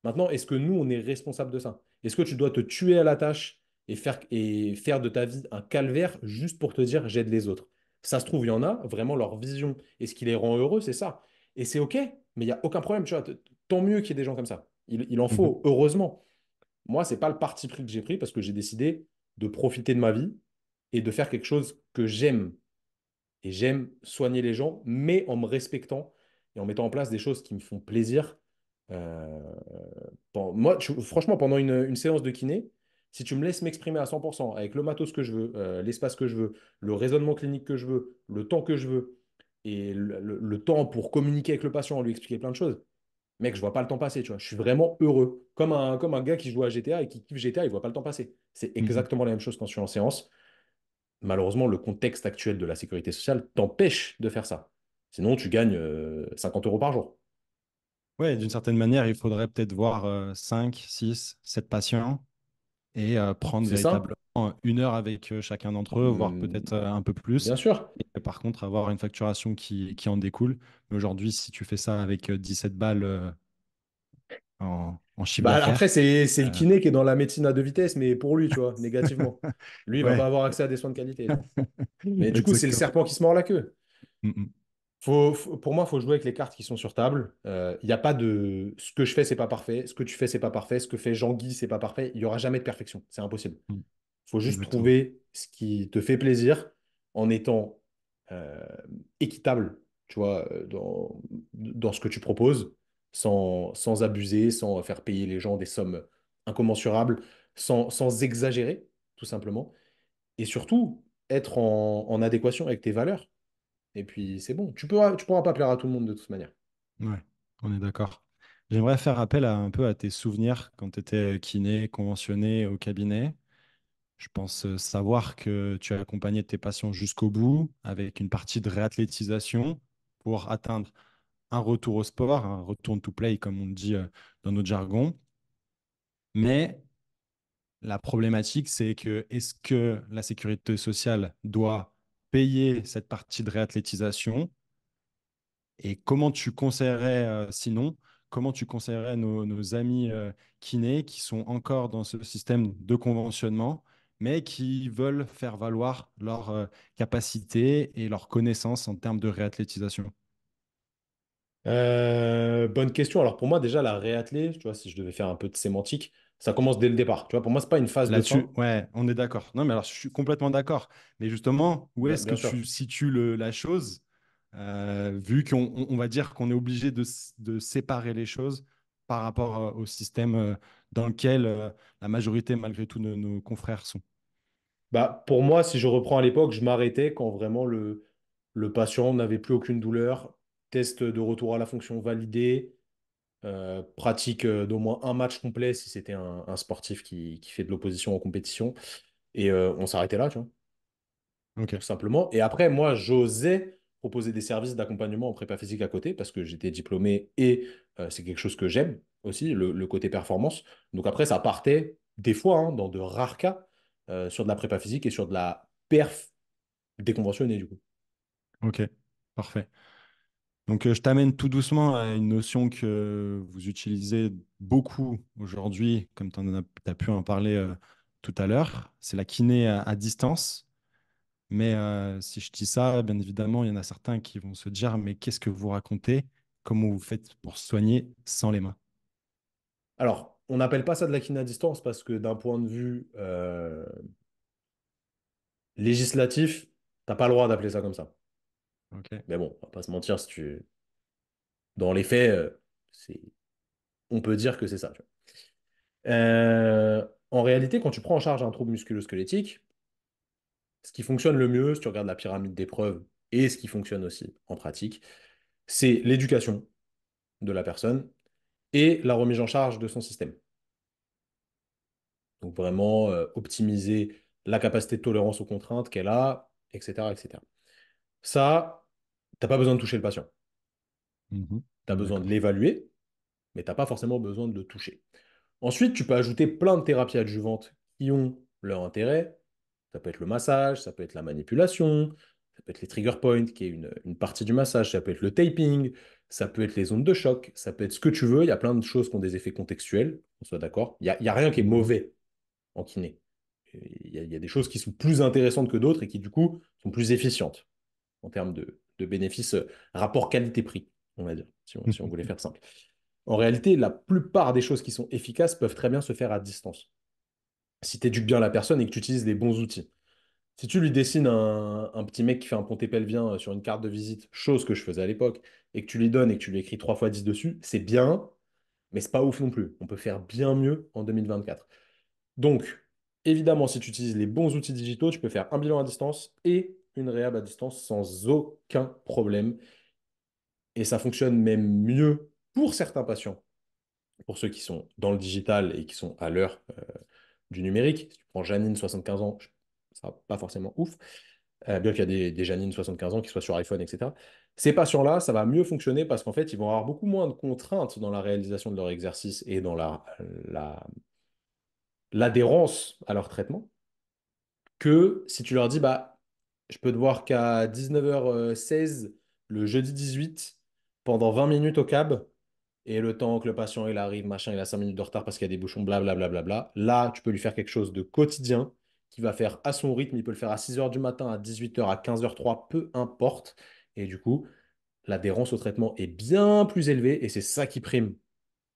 Maintenant, est-ce que nous, on est responsable de ça? Est-ce que tu dois te tuer à la tâche et faire de ta vie un calvaire juste pour te dire j'aide les autres? Ça se trouve, il y en a, vraiment, leur vision et ce qui les rend heureux, c'est ça. Et c'est OK, mais il n'y a aucun problème, tu vois. Tant mieux qu'il y ait des gens comme ça. Il en Mhm. faut, heureusement. Moi, c'est pas le parti pris que j'ai pris parce que j'ai décidé de profiter de ma vie et de faire quelque chose que j'aime. Et j'aime soigner les gens, mais en me respectant et en mettant en place des choses qui me font plaisir. Euh, Moi, franchement, pendant une séance de kiné, si tu me laisses m'exprimer à 100% avec le matos que je veux, l'espace que je veux, le raisonnement clinique que je veux, le temps que je veux, et le temps pour communiquer avec le patient, lui expliquer plein de choses, mec, je vois pas le temps passer, tu vois. Je suis vraiment heureux. Comme un gars qui joue à GTA et qui kiffe GTA, il voit pas le temps passer. C'est Mhm. exactement la même chose quand je suis en séance. Malheureusement, le contexte actuel de la sécurité sociale t'empêche de faire ça. Sinon, tu gagnes 50 euros par jour. Ouais, d'une certaine manière, il faudrait peut-être voir 5, 6, 7 patients et prendre C'est ça? véritablement 1 heure avec chacun d'entre eux, voire Hmm, peut-être un peu plus. bien sûr. Et par contre, avoir une facturation qui en découle. Mais aujourd'hui, si tu fais ça avec 17 balles en chiffre Bah, après, d'affaires, c'est le euh, kiné qui est dans la médecine à deux vitesses, mais pour lui, tu vois, négativement. Lui, il va pas ouais, avoir accès à des soins de qualité, tu vois. Mais du coup, c'est le exactement. serpent qui se mord la queue. Mm, mm. Pour moi, il faut jouer avec les cartes qui sont sur table. Il n'y a pas de ce que je fais, c'est pas parfait. Ce que tu fais, c'est pas parfait. Ce que fait Jean-Guy, c'est pas parfait. Il n'y aura jamais de perfection. C'est impossible. Mm, Il faut juste exactement. trouver ce qui te fait plaisir en étant euh, équitable, tu vois, dans ce que tu proposes, sans abuser, sans faire payer les gens des sommes incommensurables, sans exagérer, tout simplement. Et surtout, être en adéquation avec tes valeurs. Et puis, c'est bon. Tu pourras pas plaire à tout le monde de toute manière. Ouais, on est d'accord. J'aimerais faire appel un peu à tes souvenirs quand tu étais kiné, conventionné au cabinet. Je pense savoir que tu as accompagné tes patients jusqu'au bout avec une partie de réathlétisation pour atteindre un retour au sport, un return to play, comme on dit dans notre jargon. Mais la problématique, c'est que est-ce que la sécurité sociale doit payer cette partie de réathlétisation? Et comment tu conseillerais, sinon, comment tu conseillerais nos amis kinés qui sont encore dans ce système de conventionnement, mais qui veulent faire valoir leur capacité et leur connaissance en termes de réathlétisation? Bonne question. Alors, pour moi, déjà, la réathlée, tu vois, si je devais faire un peu de sémantique, ça commence dès le départ. Tu vois, pour moi, c'est pas une phase de Là-dessus, fin. ouais, on est d'accord. Non, mais alors je suis complètement d'accord. Mais justement, où est-ce que Bien sûr. tu situes la chose, vu qu'on va dire qu'on est obligé de séparer les choses par rapport au système dans lequel la majorité, malgré tout, de nos confrères sont. Bah, pour moi, si je reprends à l'époque, je m'arrêtais quand vraiment le patient n'avait plus aucune douleur, test de retour à la fonction validé, pratique d'au moins un match complet si c'était un sportif qui fait de l'opposition en compétition. Et on s'arrêtait là, tu vois, Ok, tout simplement. Et après, moi, j'osais proposer des services d'accompagnement en prépa physique à côté parce que j'étais diplômé et c'est quelque chose que j'aime aussi, le côté performance. Donc après, ça partait des fois, hein, dans de rares cas, sur de la prépa physique et sur de la perf déconventionnée, du coup. ok, parfait. Donc, je t'amène tout doucement à une notion que vous utilisez beaucoup aujourd'hui, comme tu as pu en parler tout à l'heure. C'est la kiné à distance. Mais si je dis ça, bien évidemment, il y en a certains qui vont se dire, mais qu'est-ce que vous racontez? Comment vous faites pour soigner sans les mains? Alors, on n'appelle pas ça de la kiné à distance parce que d'un point de vue législatif, t'as pas le droit d'appeler ça comme ça. Ok. Mais bon, on va pas se mentir, si tu... dans les faits, c'est... on peut dire que c'est ça. Tu vois. En réalité, quand tu prends en charge un trouble musculo-squelettique, ce qui fonctionne le mieux, si tu regardes la pyramide des preuves, et ce qui fonctionne aussi en pratique, c'est l'éducation de la personne et la remise en charge de son système. Donc vraiment optimiser la capacité de tolérance aux contraintes qu'elle a, etc., etc. Ça, t'as pas besoin de toucher le patient. Mhm. Tu as besoin de D'accord. l'évaluer, mais tu n'as pas forcément besoin de le toucher. Ensuite, tu peux ajouter plein de thérapies adjuvantes qui ont leur intérêt. Ça peut être le massage, ça peut être la manipulation, ça peut être les trigger points, qui est une partie du massage, ça peut être le taping, ça peut être les zones de choc, ça peut être ce que tu veux. Il y a plein de choses qui ont des effets contextuels, on soit d'accord. Il y a rien qui est Mhm. mauvais en kiné. Il y a des choses qui sont plus intéressantes que d'autres et qui, du coup, sont plus efficientes en termes de bénéfices, rapport qualité-prix, on va dire, si on voulait faire simple. En réalité, la plupart des choses qui sont efficaces peuvent très bien se faire à distance. Si tu éduques bien la personne et que tu utilises les bons outils. Si tu lui dessines un petit mec qui fait un ponté pelvien sur une carte de visite, chose que je faisais à l'époque, et que tu lui donnes et que tu lui écris 3 fois 10 dessus, c'est bien, mais c'est pas ouf non plus. On peut faire bien mieux en 2024. Donc, évidemment, si tu utilises les bons outils digitaux, tu peux faire un bilan à distance et une réhab à distance sans aucun problème. Et ça fonctionne même mieux pour certains patients, pour ceux qui sont dans le digital et qui sont à l'heure du numérique. Si tu prends Janine, 75 ans, ça va pas forcément ouf, bien qu'il y a des Janine 75 ans qui soient sur iPhone, etc. Ces patients-là, ça va mieux fonctionner parce qu'en fait, ils vont avoir beaucoup moins de contraintes dans la réalisation de leur exercice et dans l'adhérence à leur traitement que si tu leur dis, bah, je peux te voir qu'à 19h16, le jeudi 18, pendant 20 minutes au cab, et le temps que le patient il arrive, machin, il a 5 minutes de retard parce qu'il y a des bouchons, blablabla. Bla, bla, bla, bla. Là, tu peux lui faire quelque chose de quotidien qui va faire à son rythme. Il peut le faire à 6h du matin, à 18h, à 15h03, peu importe. Et du coup, l'adhérence au traitement est bien plus élevée et c'est ça qui prime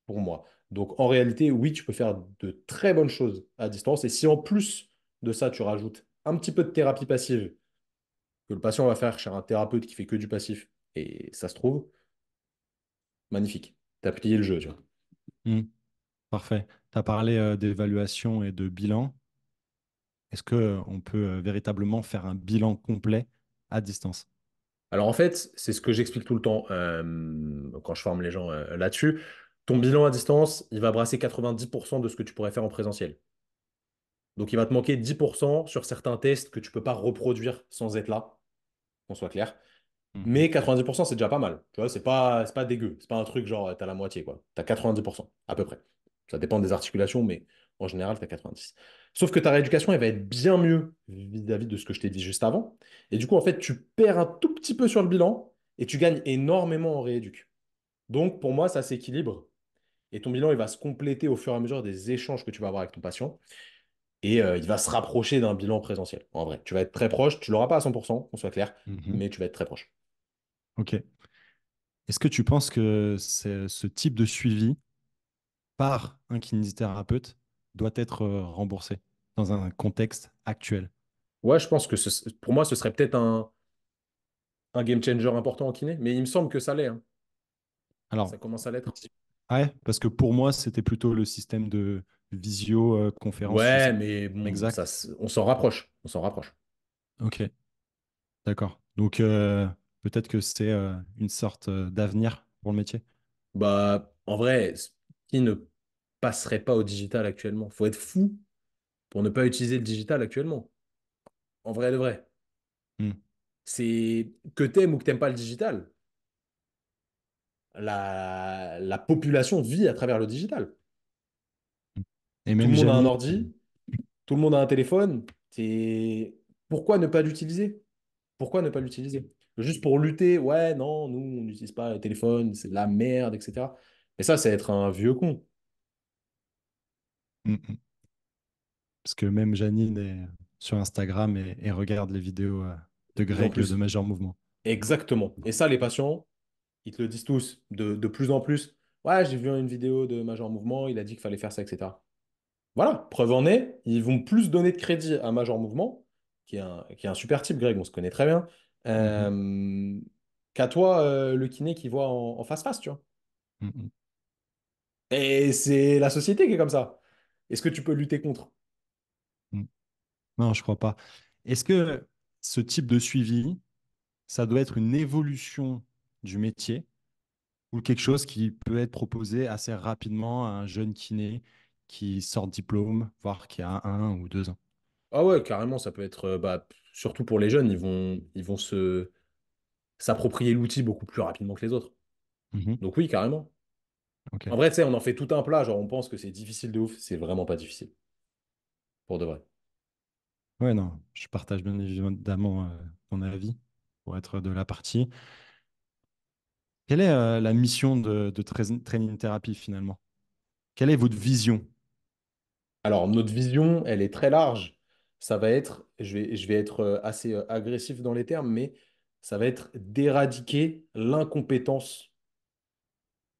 pour moi. Donc en réalité, oui, tu peux faire de très bonnes choses à distance. Et si en plus de ça, tu rajoutes un petit peu de thérapie passive que le patient va faire chez un thérapeute qui fait que du passif, et ça se trouve, magnifique. T'as plié le jeu, tu vois. Hmm, parfait. Tu as parlé d'évaluation et de bilan. Est-ce que on peut véritablement faire un bilan complet à distance? Alors en fait, c'est ce que j'explique tout le temps quand je forme les gens là-dessus. Ton bilan à distance, il va brasser 90% de ce que tu pourrais faire en présentiel. Donc il va te manquer 10% sur certains tests que tu ne peux pas reproduire sans être là, qu'on soit clair. Mhm. Mais 90%, c'est déjà pas mal. Tu vois, c'est pas dégueu. C'est pas un truc genre, t'as la moitié, quoi. T'as 90%, à peu près. Ça dépend des articulations, mais en général, t'as 90. Sauf que ta rééducation, elle va être bien mieux vis-à-vis de ce que je t'ai dit juste avant. Et du coup, en fait, tu perds un tout petit peu sur le bilan et tu gagnes énormément en rééduc. Donc, pour moi, ça s'équilibre. Et ton bilan, il va se compléter au fur et à mesure des échanges que tu vas avoir avec ton patient. Et il va se rapprocher d'un bilan présentiel. En vrai, tu vas être très proche. Tu l'auras pas à 100%, qu'on soit clair, Mhm. mais tu vas être très proche. Ok. Est-ce que tu penses que ce type de suivi par un kinésithérapeute doit être remboursé dans un contexte actuel? Ouais, je pense que pour moi, ce serait peut-être un game changer important en kiné, mais il me semble que ça l'est, hein. Alors, Ça commence à l'être. ouais, parce que pour moi, c'était plutôt le système de visio-conférence, je sais Ouais, pas mais bon, exact. on s'en rapproche. On s'en rapproche. Ok, d'accord. Donc, peut-être que c'est une sorte d'avenir pour le métier. Bah, en vrai, qui ne passerait pas au digital actuellement? Faut être fou pour ne pas utiliser le digital actuellement. En vrai de vrai. Hmm. C'est que t'aimes ou que t'aimes pas le digital. La population vit à travers le digital. Et Tout même le monde a un Janine, ordi, tout le monde a un téléphone. C'est pourquoi ne pas l'utiliser? Pourquoi ne pas l'utiliser? Juste pour lutter, ouais, non, nous, on n'utilise pas le téléphone, c'est de la merde, etc. Mais ça, c'est être un vieux con. hmm, hmm. Parce que même Janine est sur Instagram et regarde les vidéos de Et en Greg de plus, Major Mouvement. exactement. Et ça, les patients, ils te le disent tous, de plus en plus. Ouais, j'ai vu une vidéo de Major Mouvement, il a dit qu'il fallait faire ça, etc. Voilà, preuve en est, ils vont plus donner de crédit à Major Mouvement, qui est un super type, Greg, on se connaît très bien, Mhm, euh, qu'à toi, le kiné qui voit en face-face, tu vois. mhm, Et c'est la société qui est comme ça. Est-ce que tu peux lutter contre? mhm. Non, je crois pas. Est-ce que ce type de suivi, ça doit être une évolution du métier ou quelque chose qui peut être proposé assez rapidement à un jeune kiné qui sort de diplôme, voire qui a 1 ou 2 ans? Ah ouais, carrément, ça peut être, bah, surtout pour les jeunes, ils vont s'approprier l'outil beaucoup plus rapidement que les autres. Mhm, Donc oui, carrément. ok. En vrai, tu sais, on en fait tout un plat, genre on pense que c'est difficile de ouf, c'est vraiment pas difficile, pour de vrai. Ouais, non, je partage bien évidemment ton avis pour être de la partie. Quelle est la mission de Training Therapy finalement? Quelle est votre vision? Alors, notre vision, elle est très large. Ça va être, je vais être assez agressif dans les termes, mais ça va être d'éradiquer l'incompétence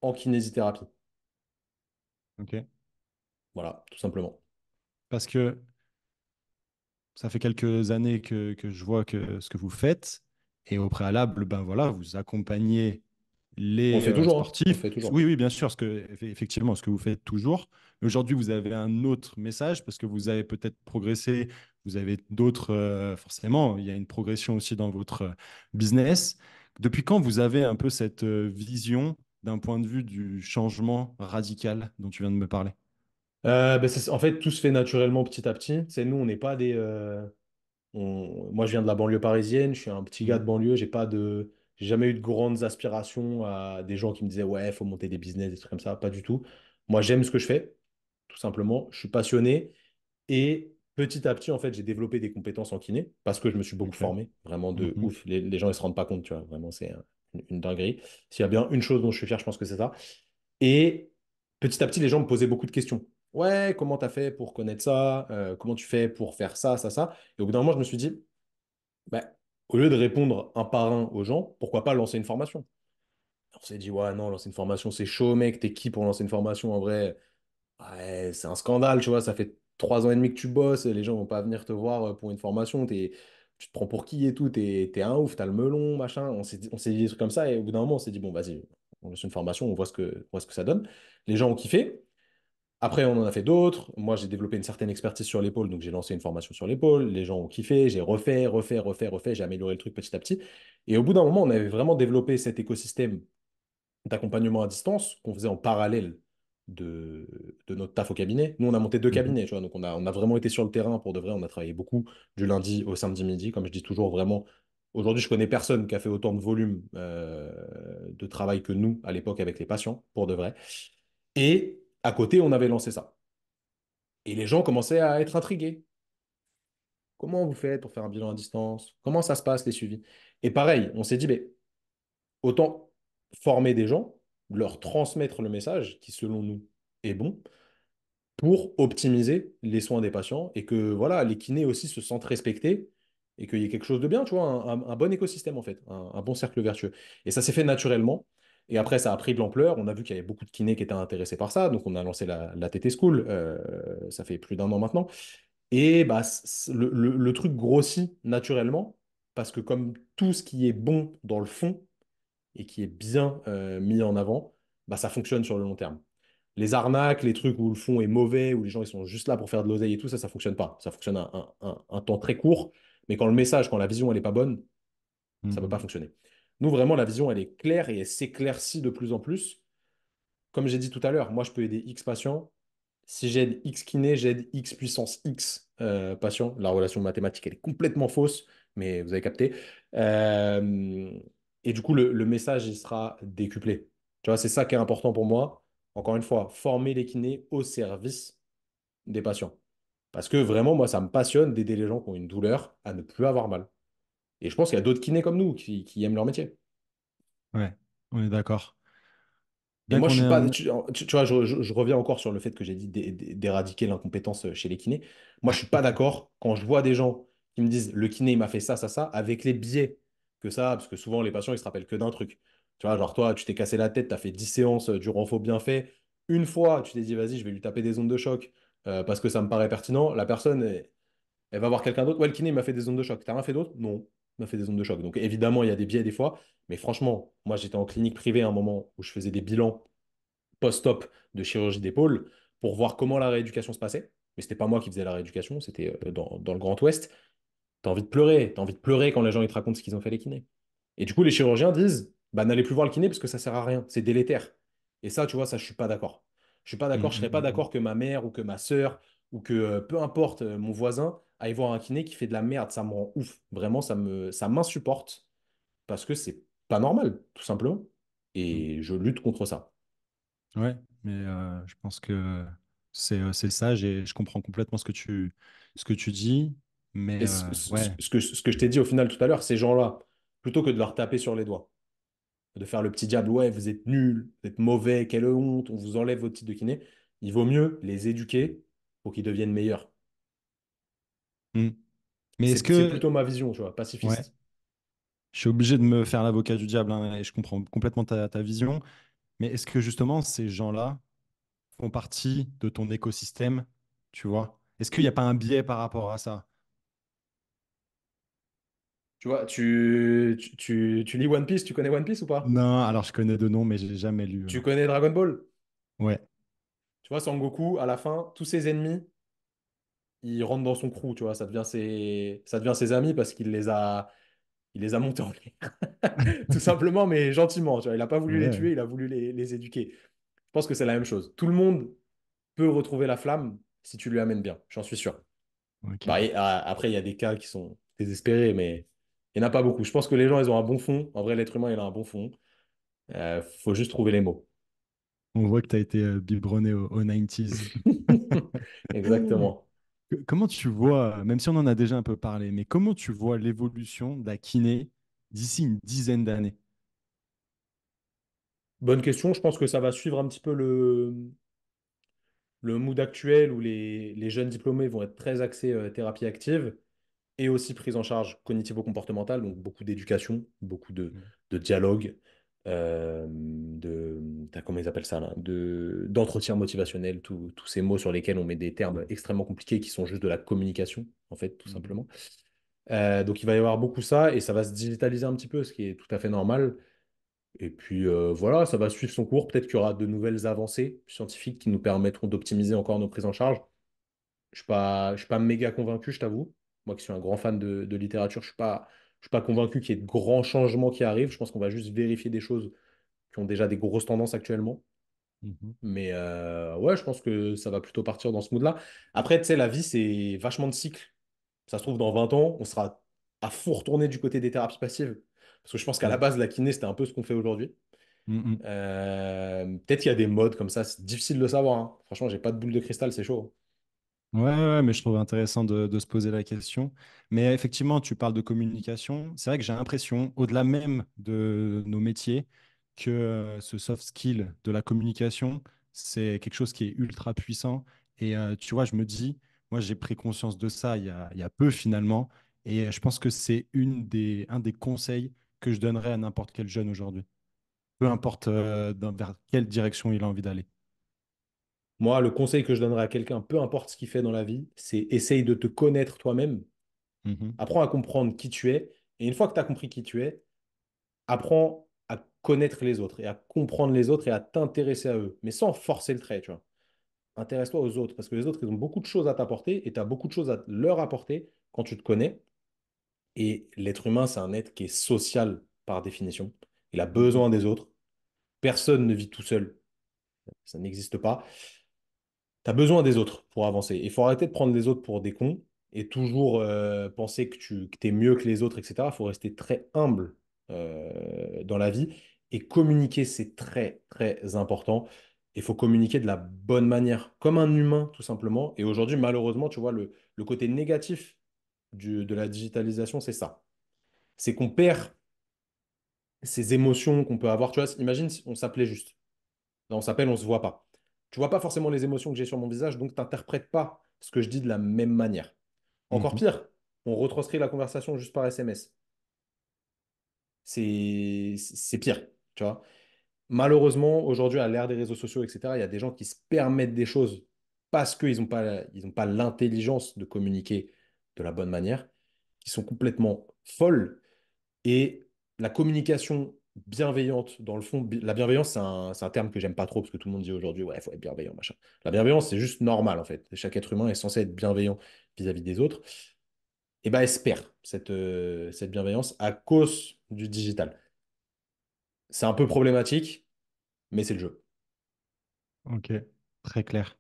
en kinésithérapie. Ok. Voilà, tout simplement. Parce que ça fait quelques années que je vois que ce que vous faites, et au préalable, ben voilà, vous accompagnez On le les fait toujours, hein. On le sportifs. fait toujours. Oui, oui, bien sûr, effectivement, ce que vous faites toujours. Mais aujourd'hui, vous avez un autre message parce que vous avez peut-être progressé, vous avez d'autres, forcément, il y a une progression aussi dans votre business. Depuis quand vous avez un peu cette vision d'un point de vue du changement radical dont tu viens de me parler? Ben, en fait, tout se fait naturellement petit à petit. C'est nous, on n'est pas des. Moi, je viens de la banlieue parisienne. Je suis un petit gars de Mhm. banlieue. J'ai jamais eu de grandes aspirations à des gens qui me disaient ouais, faut monter des business, des trucs comme ça. Pas du tout. Moi, j'aime ce que je fais, tout simplement. Je suis passionné et petit à petit, en fait, j'ai développé des compétences en kiné parce que je me suis beaucoup Ok. formé, vraiment de Mhm. ouf. Les gens, ils se rendent pas compte, tu vois. Vraiment, c'est une dinguerie. S'il y a bien une chose dont je suis fier, je pense que c'est ça. Et petit à petit, les gens me posaient beaucoup de questions. Ouais, comment tu as fait pour connaître ça? Comment tu fais pour faire ça, ça, ça? Et au bout d'un moment, je me suis dit, bah, Au lieu de répondre un par un aux gens, pourquoi pas lancer une formation? On s'est dit, ouais, non, lancer une formation, c'est chaud, mec, t'es qui pour lancer une formation? En vrai, ouais, c'est un scandale, tu vois, ça fait 3 ans et demi que tu bosses, et les gens vont pas venir te voir pour une formation, tu te prends pour qui et tout, t'es un ouf, t'as le melon, machin. On s'est dit des trucs comme ça, et au bout d'un moment, on s'est dit, bon, vas-y, on lance une formation, on voit ce que ça donne. Les gens ont kiffé. Après, on en a fait d'autres. Moi, j'ai développé une certaine expertise sur l'épaule, donc j'ai lancé une formation sur l'épaule. Les gens ont kiffé, j'ai refait, j'ai amélioré le truc petit à petit. Et au bout d'un moment, on avait vraiment développé cet écosystème d'accompagnement à distance qu'on faisait en parallèle de notre taf au cabinet. Nous, on a monté 2 cabinets, tu vois, donc on a vraiment été sur le terrain pour de vrai. On a travaillé beaucoup du lundi au samedi midi, comme je dis toujours, vraiment. Aujourd'hui, je connais personne qui a fait autant de volume de travail que nous à l'époque avec les patients, pour de vrai. Et à côté, on avait lancé ça. Et les gens commençaient à être intrigués. Comment vous faites pour faire un bilan à distance? Comment ça se passe, les suivis? Et pareil, on s'est dit, mais autant former des gens, leur transmettre le message qui, selon nous, est bon, pour optimiser les soins des patients et que voilà, les kinés aussi se sentent respectés et qu'il y ait quelque chose de bien, tu vois, un bon écosystème en fait, un bon cercle vertueux. Et ça s'est fait naturellement. Et après, ça a pris de l'ampleur. On a vu qu'il y avait beaucoup de kinés qui étaient intéressés par ça. Donc, on a lancé la TT School. Ça fait plus d'1 an maintenant. Et bah, le truc grossit naturellement parce que comme tout ce qui est bon dans le fond, et qui est bien mis en avant, bah, ça fonctionne sur le long terme. Les arnaques, les trucs où le fond est mauvais, où les gens ils sont juste là pour faire de l'oseille et tout, ça fonctionne pas. Ça fonctionne un temps très court, mais quand le message, quand la vision, elle est pas bonne, ça peut pas Mhm. fonctionner. Nous, vraiment, la vision, elle est claire et elle s'éclaircit de plus en plus. Comme j'ai dit tout à l'heure, moi, je peux aider X patients. Si j'aide X kiné, j'aide X puissance X patient. La relation mathématique, elle est complètement fausse, mais vous avez capté. Euh, et du coup, le message, il sera décuplé. Tu vois, c'est ça qui est important pour moi. Encore une fois, former les kinés au service des patients. Parce que vraiment, moi, ça me passionne d'aider les gens qui ont une douleur à ne plus avoir mal. Et je pense qu'il y a d'autres kinés comme nous qui aiment leur métier. Ouais, on est d'accord. Et Mec, moi, je on est suis pas. un... Tu vois, je reviens encore sur le fait que j'ai dit d'éradiquer l'incompétence chez les kinés. Moi, je suis pas d'accord quand je vois des gens qui me disent le kiné, il m'a fait ça, ça, ça, avec les biais que ça, parce que souvent, les patients, ils se rappellent que d'un truc. Tu vois, genre, toi, tu t'es cassé la tête, tu as fait 10 séances du renfort bien fait. Une fois, tu t'es dit, vas-y, je vais lui taper des ondes de choc parce que ça me paraît pertinent. La personne, elle va voir quelqu'un d'autre. Ouais, le kiné, il m'a fait des ondes de choc. T'as rien fait d'autre? Non, il m'a fait des ondes de choc. Donc, évidemment, il y a des biais des fois. Mais franchement, moi, j'étais en clinique privée à un moment où je faisais des bilans post-op de chirurgie d'épaule pour voir comment la rééducation se passait. Mais c'était pas moi qui faisais la rééducation, c'était dans le Grand Ouest. T'as envie de pleurer, t'as envie de pleurer quand les gens ils te racontent ce qu'ils ont fait les kinés. Et du coup, les chirurgiens disent, bah n'allez plus voir le kiné parce que ça sert à rien, c'est délétère. Et ça, tu vois, ça, je suis pas d'accord. Je suis pas d'accord, je serais pas d'accord que ma mère ou que ma sœur ou que peu importe mon voisin aille voir un kiné qui fait de la merde, ça me rend ouf. Vraiment, ça m'insupporte parce que c'est pas normal, tout simplement. Mm. Et je lutte contre ça. Ouais, mais je pense que c'est sage et je comprends complètement ce que tu dis. Mais Et ouais. ce que je t'ai dit au final tout à l'heure, ces gens-là, plutôt que de leur taper sur les doigts, de faire le petit diable, ouais, vous êtes nuls, vous êtes mauvais, quelle honte, on vous enlève votre titre de kiné, il vaut mieux les éduquer pour qu'ils deviennent meilleurs. Mm. Mais est-ce C'est que... plutôt ma vision, tu vois, Ouais. pacifiste. Je suis obligé de me faire l'avocat du diable hein, et je comprends complètement ta vision. Mais est-ce que justement ces gens-là font partie de ton écosystème, tu vois? Est-ce qu'il n'y a pas un biais par rapport à ça? Tu vois, tu lis One Piece, tu connais One Piece ou pas? Non, alors je connais de nom, mais j'ai jamais lu. Tu connais Dragon Ball? Ouais. Tu vois, Sangoku, à la fin, tous ses ennemis, ils rentrent dans son crew, tu vois, ça devient ses amis parce il les a montés en l'air. Tout simplement, mais gentiment. Tu vois. Il n'a pas voulu les Ouais. tuer, il a voulu les éduquer. Je pense que c'est la même chose. Tout le monde peut retrouver la flamme si tu lui amènes bien, j'en suis sûr. Ok. Bah, après, il y a des cas qui sont désespérés, mais il n'y en a pas beaucoup. Je pense que les gens, ils ont un bon fond. En vrai, l'être humain, il a un bon fond. Faut juste trouver les mots. On voit que tu as été biberonné aux 90s. Exactement. Comment tu vois, même si on en a déjà un peu parlé, mais comment tu vois l'évolution de la kiné d'ici une dizaine d'années? Bonne question. Je pense que ça va suivre un petit peu le mood actuel où les jeunes diplômés vont être très axés thérapie active. et aussi prise en charge cognitivo-comportementale, donc beaucoup d'éducation, beaucoup Mhm. de dialogue, comment ils appellent ça là, d'entretien motivationnel, tous ces mots sur lesquels on met des termes extrêmement compliqués qui sont juste de la communication, en fait, tout Mhm. simplement. Donc il va y avoir beaucoup ça et ça va se digitaliser un petit peu, ce qui est tout à fait normal. Et puis voilà, ça va suivre son cours. Peut-être qu'il y aura de nouvelles avancées scientifiques qui nous permettront d'optimiser encore nos prises en charge. Je suis pas méga convaincu, je t'avoue. Moi qui suis un grand fan de littérature, je suis pas convaincu qu'il y ait de grands changements qui arrivent. Je pense qu'on va juste vérifier des choses qui ont déjà des grosses tendances actuellement. Mhm. Mais ouais, je pense que ça va plutôt partir dans ce mood-là. Après, tu sais, la vie, c'est vachement de cycles. Ça se trouve, dans 20 ans, on sera à fond retourné du côté des thérapies passives. Parce que je pense qu'à la Ouais. base, la kiné, c'était un peu ce qu'on fait aujourd'hui. Mhm. Peut-être qu'il y a des modes comme ça, c'est difficile de savoir, hein. Franchement, j'ai pas de boule de cristal, c'est chaud. Ouais, ouais, mais je trouve intéressant de se poser la question. Mais effectivement, tu parles de communication. C'est vrai que j'ai l'impression, au-delà même de nos métiers, que ce soft skill de la communication, c'est quelque chose qui est ultra puissant. Et tu vois, je me dis, moi, j'ai pris conscience de ça il y a peu finalement. Et je pense que c'est un des conseils que je donnerais à n'importe quel jeune aujourd'hui. Peu importe vers quelle direction il a envie d'aller. Moi, le conseil que je donnerais à quelqu'un, peu importe ce qu'il fait dans la vie, c'est essaye de te connaître toi-même, Mhm, apprends à comprendre qui tu es, et une fois que tu as compris qui tu es, apprends à connaître les autres et à comprendre les autres et à t'intéresser à eux, mais sans forcer le trait, tu vois. Intéresse-toi aux autres, parce que les autres, ils ont beaucoup de choses à t'apporter et tu as beaucoup de choses à leur apporter quand tu te connais. Et l'être humain, c'est un être qui est social par définition. Il a mhm, besoin des autres. Personne ne vit tout seul. Ça n'existe pas. Tu as besoin des autres pour avancer. Il faut arrêter de prendre les autres pour des cons et toujours penser que tu que es mieux que les autres, etc. Il faut rester très humble dans la vie. Et communiquer, c'est très, très important. Il faut communiquer de la bonne manière, comme un humain, tout simplement. Et aujourd'hui, malheureusement, tu vois, le côté négatif de la digitalisation, c'est ça. C'est qu'on perd ces émotions qu'on peut avoir. Tu vois, imagine si on s'appelait juste. Là, on s'appelle, on se voit pas. Tu vois pas forcément les émotions que j'ai sur mon visage, donc tu n'interprètes pas ce que je dis de la même manière. Encore mhm, pire, on retranscrit la conversation juste par SMS. C'est pire, tu vois. Malheureusement, aujourd'hui, à l'ère des réseaux sociaux, etc., il y a des gens qui se permettent des choses parce ils ont pas l'intelligence de communiquer de la bonne manière, qui sont complètement folles. Et la communication bienveillante, dans le fond, la bienveillance, c'est un terme que j'aime pas trop parce que tout le monde dit aujourd'hui, ouais, il faut être bienveillant, machin. La bienveillance, c'est juste normal, en fait. Chaque être humain est censé être bienveillant vis-à-vis des autres. Et ben, elle se perd, cette bienveillance, à cause du digital. C'est un peu problématique, mais c'est le jeu. ok, très clair.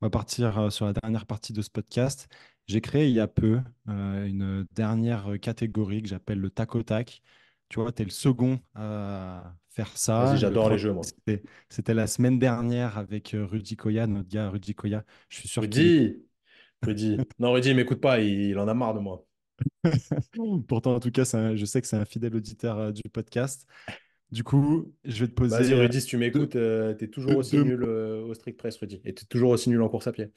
On va partir sur la dernière partie de ce podcast. J'ai créé il y a peu une dernière catégorie que j'appelle le tac au tac. Tu vois, tu es le second à faire Vas-y, ça. Le j'adore les premier, jeux, moi. c'était la semaine dernière avec Rudy Koya, notre gars Rudy Koya. Je suis sûr qu'il écoute. Rudy, Rudy. Non, Rudy, il m'écoute pas, il en a marre de moi. Pourtant, en tout cas, je sais que c'est un fidèle auditeur du podcast. Du coup, je vais te Vas-y, poser Rudy, si tu deux, m'écoutes, t'es toujours aussi deux nul au strict press, Rudy. Et t'es toujours aussi nul en course à pied.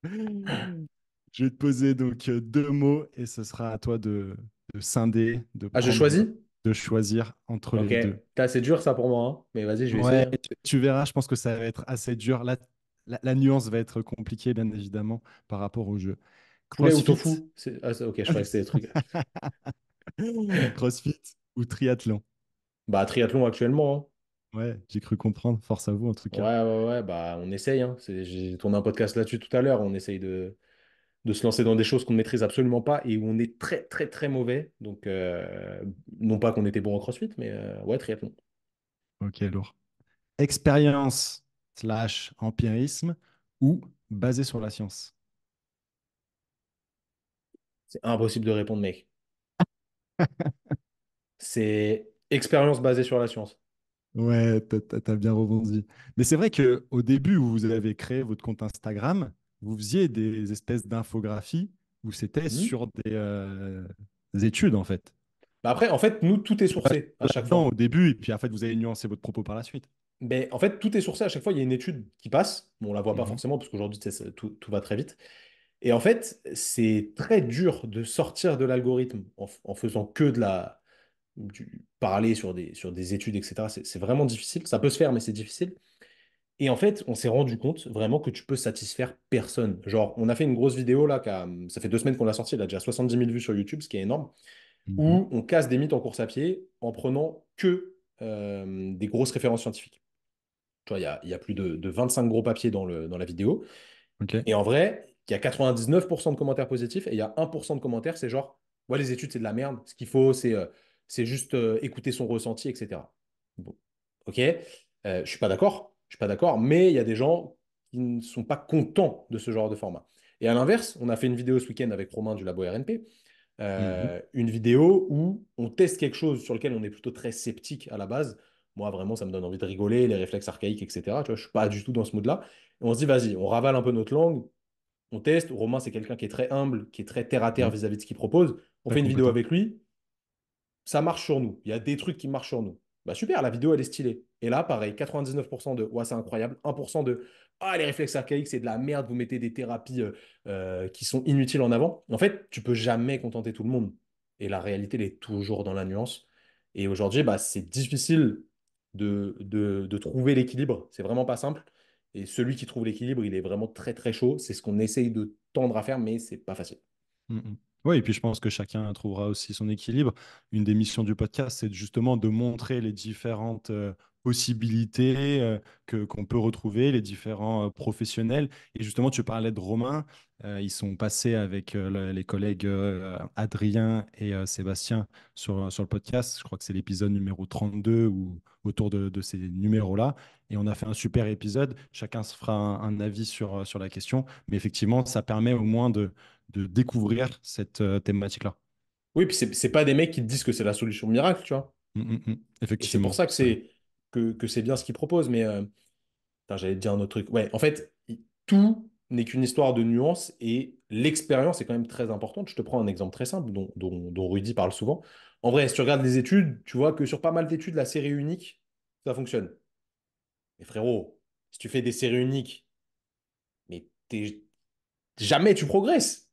mots. Je vais te poser donc deux mots et ce sera à toi de scinder, Ah, je choisis? de choisir entre Ok. les deux. C'est dur ça pour moi, hein. Mais vas-y, je vais essayer, Ouais, hein. tu verras, je pense que ça va être assez dur. La nuance va être compliquée, bien évidemment, par rapport au jeu. Poulet ou CrossFit, tofu? Ok, je croyais que c'était des trucs. CrossFit ou triathlon? Bah, triathlon actuellement, hein. Ouais, j'ai cru comprendre. Force à vous, en tout cas. Ouais, ouais, ouais, bah, on essaye, hein. J'ai tourné un podcast là-dessus tout à l'heure. On essaye de se lancer dans des choses qu'on ne maîtrise absolument pas et où on est très, très, très mauvais. Donc, non pas qu'on était bon en CrossFit, mais ouais, triathlon. Ok, lourd. Expérience slash empirisme ou basé sur la science? C'est impossible de répondre, mec. C'est expérience basée sur la science. Ouais, t'as bien rebondi. Mais c'est vrai que au début où vous avez créé votre compte Instagram, vous faisiez des espèces d'infographies où c'était Hmm. sur des études en fait. Bah après, en fait, nous, tout est Tu vas sourcé à chaque là-dedans au fois. début et puis en fait vous avez nuancé votre propos par la suite. Mais en fait, tout est sourcé à chaque fois. Il y a une étude qui passe. Bon, on la voit pas Mhm. forcément parce qu'aujourd'hui, tu sais, tout va très vite. Et en fait, c'est très dur de sortir de l'algorithme en faisant que parler sur des études, etc. C'est vraiment difficile. Ça peut se faire, mais c'est difficile. Et en fait, on s'est rendu compte vraiment que tu peux satisfaire personne. Genre, on a fait une grosse vidéo là, ça fait 2 semaines qu'on l'a sortie, elle a déjà 70 000 vues sur YouTube, ce qui est énorme, Mhm. où on casse des mythes en course à pied en prenant que des grosses références scientifiques. Tu vois, il y a plus de 25 gros papiers dans la vidéo. Ok. Et en vrai, il y a 99% de commentaires positifs et il y a 1% de commentaires, c'est genre, ouais, les études, c'est de la merde. Ce qu'il faut, c'est juste écouter son ressenti, etc. Bon, ok. Je suis pas d'accord. Je suis pas d'accord, mais il y a des gens qui ne sont pas contents de ce genre de format. Et à l'inverse, on a fait une vidéo ce week-end avec Romain du Labo RNP, Mhm. une vidéo où on teste quelque chose sur lequel on est plutôt très sceptique à la base. Moi, vraiment, ça me donne envie de rigoler, les réflexes archaïques, etc. Tu vois, je suis pas du tout dans ce mood-là. Et on se dit, vas-y, on ravale un peu notre langue, on teste. Romain, c'est quelqu'un qui est très humble, qui est très terre à terre Mhm. vis-à-vis de ce qu'il propose. On Très fait une vidéo compétent. avec lui, ça marche sur nous. Il y a des trucs qui marchent sur nous. Bah super, la vidéo, elle est stylée. Et là, pareil, 99% de ouais, c'est incroyable, 1% de ah, les réflexes archaïques, c'est de la merde, vous mettez des thérapies qui sont inutiles en avant. En fait, tu peux jamais contenter tout le monde. Et la réalité, elle est toujours dans la nuance. Et aujourd'hui, bah, c'est difficile de trouver l'équilibre. C'est vraiment pas simple. Et celui qui trouve l'équilibre, il est vraiment très très chaud. C'est ce qu'on essaye de tendre à faire, mais c'est pas facile. Mhm. Oui, et puis je pense que chacun trouvera aussi son équilibre. Une des missions du podcast, c'est justement de montrer les différentes possibilités qu'on peut retrouver, les différents professionnels. Et justement, tu parlais de Romain. Ils sont passés avec les collègues Adrien et Sébastien sur le podcast. Je crois que c'est l'épisode numéro 32 ou autour de ces numéros-là. Et on a fait un super épisode. Chacun se fera un avis sur la question. Mais effectivement, ça permet au moins de découvrir cette thématique-là. Oui, puis c'est pas des mecs qui te disent que c'est la solution miracle, tu vois. Et c'est pour Effectivement. ça que c'est bien ce qu'ils proposent. Mais putain, j'allais te dire un autre truc. Ouais, en fait, tout n'est qu'une histoire de nuances et l'expérience est quand même très importante. Je te prends un exemple très simple dont Rudy parle souvent. En vrai, si tu regardes les études, tu vois que sur pas mal d'études, la série unique, ça fonctionne. Mais frérot, si tu fais des séries uniques, mais jamais tu progresses.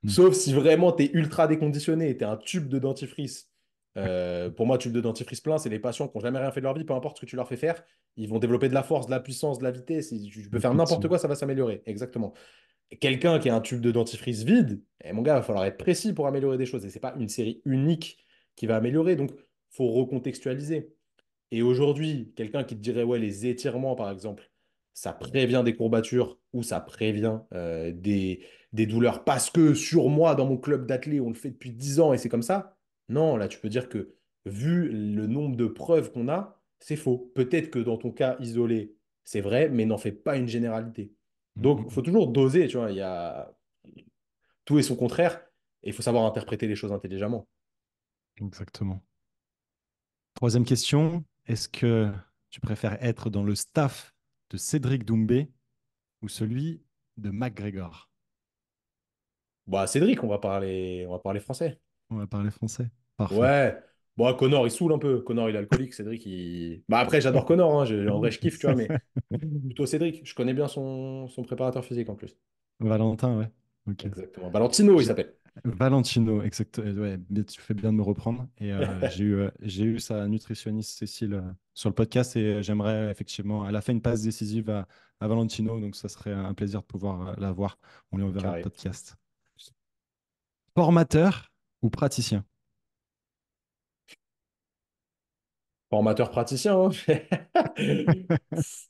Mm. Sauf si vraiment tu es ultra déconditionné, tu es un tube de dentifrice. Ouais, Pour moi, tube de dentifrice plein, c'est les patients qui n'ont jamais rien fait de leur vie, peu importe ce que tu leur fais faire, ils vont développer de la force, de la puissance, de la vitesse. Tu peux faire n'importe effectivement. quoi, ça va s'améliorer. Exactement. Et quelqu'un qui a un tube de dentifrice vide, mon gars, il va falloir être précis pour améliorer des choses. Et c'est pas une série unique qui va améliorer. Donc, faut recontextualiser. Et aujourd'hui, quelqu'un qui te dirait, ouais, les étirements, par exemple, ça prévient des courbatures ou ça prévient des douleurs parce que sur moi, dans mon club d'athlètes, on le fait depuis 10 ans et c'est comme ça. Non, là, tu peux dire que vu le nombre de preuves qu'on a, c'est faux. Peut-être que dans ton cas isolé, c'est vrai, mais n'en fais pas une généralité. Mm, Donc, mm, il faut toujours doser, tu vois. Il y a tout et son contraire et il faut savoir interpréter les choses intelligemment. exactement. Troisième question, est-ce que tu préfères être dans le staff de Cédric Doumbé ou celui de McGregor? Bah, Cédric, on va parler français. On va parler français. Parfait. Ouais. Bon, Connor, il saoule un peu. Connor, il est alcoolique. Cédric, il. Bah, après, j'adore Connor, hein. En vrai, je kiffe, tu vois, mais plutôt Cédric. Je connais bien son préparateur physique en plus. Valentin, ouais. Ok. Exactement. Valentino, il J'ai- s'appelle. Valentino, exact. Ouais, mais tu fais bien de me reprendre. Et j'ai eu sa nutritionniste Cécile sur le podcast et j'aimerais effectivement, elle a fait une passe décisive à Valentino, donc ça serait un plaisir de pouvoir la voir. On lui enverra le Carré. podcast. Formateur ou praticien? Formateur praticien, hein.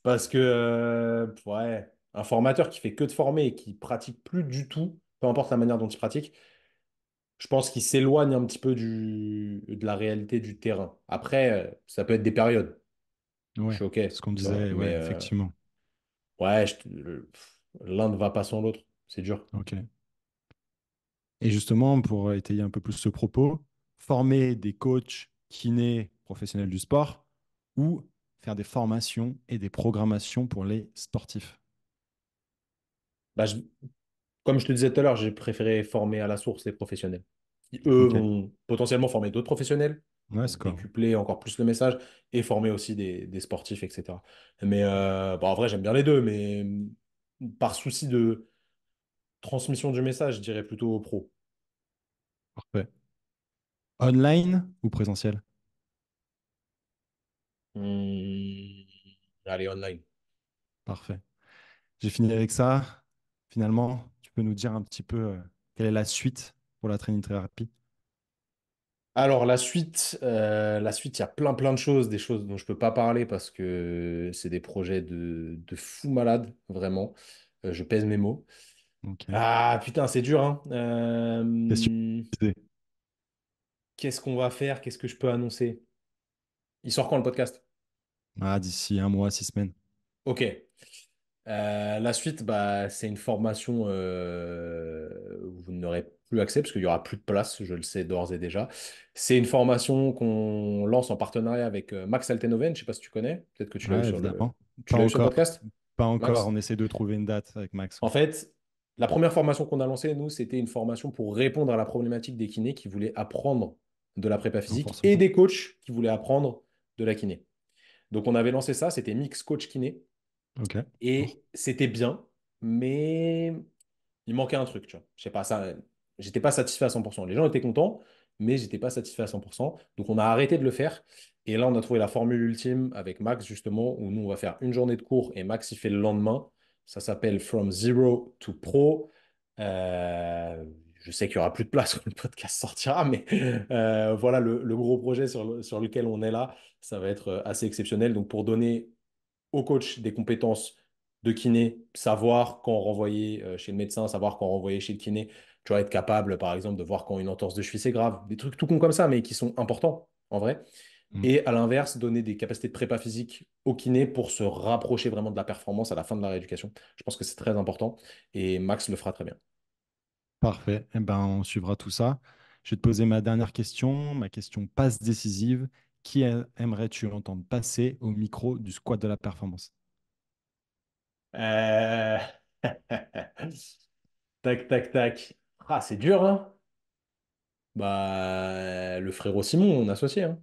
Parce que, ouais, un formateur qui fait que de former et qui pratique plus du tout, peu importe la manière dont il pratique, je pense qu'il s'éloigne un petit peu de la réalité du terrain. Après, ça peut être des périodes. Je Ouais, suis OK, ce qu'on tu vois. disait, ouais, Mais effectivement. ouais, l'un ne va pas sans l'autre. C'est dur. Ok. Et justement, pour étayer un peu plus ce propos, former des coachs, kinés, professionnels du sport ou faire des formations et des programmations pour les sportifs. Bah, comme je te disais tout à l'heure, j'ai préféré former à la source les professionnels. Qui, eux, Ok. vont potentiellement former d'autres professionnels, Ouais, donc score. décupler encore plus le message et former aussi des sportifs, etc. Mais bon, en vrai, j'aime bien les deux, mais par souci Transmission du message, je dirais plutôt pro. Parfait. Online ou présentiel? Hmm, allez, online. Parfait. J'ai fini avec ça. Finalement, tu peux nous dire un petit peu quelle est la suite pour la training thérapie? Alors, la suite, il y a plein de choses, des choses dont je peux pas parler parce que c'est des projets de fou malade, vraiment. Je pèse mes mots. Ok. Ah, putain, c'est dur, hein. Question. Qu'est-ce qu'on va faire? Qu'est-ce que je peux annoncer? Il sort quand le podcast? Ah, d'ici un mois, 6 semaines. Ok. La suite, bah, c'est une formation où vous n'aurez plus accès parce qu'il n'y aura plus de place, je le sais d'ores et déjà. C'est une formation qu'on lance en partenariat avec Max Altenhoven. Je ne sais pas si tu connais. Peut-être que tu l'as eu Ouais, sur le... évidemment. Tu Pas l'as eu sur le encore. podcast, Pas encore. Max? On essaie de trouver une date avec Max. En Ouais. fait, la première formation qu'on a lancée, nous, c'était une formation pour répondre à la problématique des kinés qui voulaient apprendre de la prépa physique et Renforcement. des coachs qui voulaient apprendre de la kiné. Donc, on avait lancé ça, c'était Mix Coach Kiné. Ok. Fort. Et c'était bien, mais il manquait un truc, tu vois. Je sais pas, ça, j'étais pas satisfait à 100%. Les gens étaient contents, mais j'étais pas satisfait à 100%. Donc on a arrêté de le faire. Et là, on a trouvé la formule ultime avec Max, justement, où nous, on va faire une journée de cours et Max, il fait le lendemain. Ça s'appelle From Zero to Pro. Euh, je sais qu'il y aura plus de place quand le podcast sortira, mais voilà le gros projet sur lequel on est là. Ça va être assez exceptionnel. Donc pour donner au coach des compétences de kiné, savoir quand renvoyer chez le médecin, savoir quand renvoyer chez le kiné. Tu vas être capable, par exemple, de voir quand une entorse de cheville, c'est grave. Des trucs tout con comme ça, mais qui sont importants, en vrai. Mm. Et à l'inverse, donner des capacités de prépa physique au kiné pour se rapprocher vraiment de la performance à la fin de la rééducation. Je pense que c'est très important et Max le fera très bien. Parfait. Eh ben, on suivra tout ça. Je vais te poser ma dernière question, ma question passe décisive. Qui aimerais-tu entendre passer au micro du squat de la performance? Euh, Tac, tac, tac. Ah, c'est dur, hein? Bah, le frérot Simon, mon associé, hein.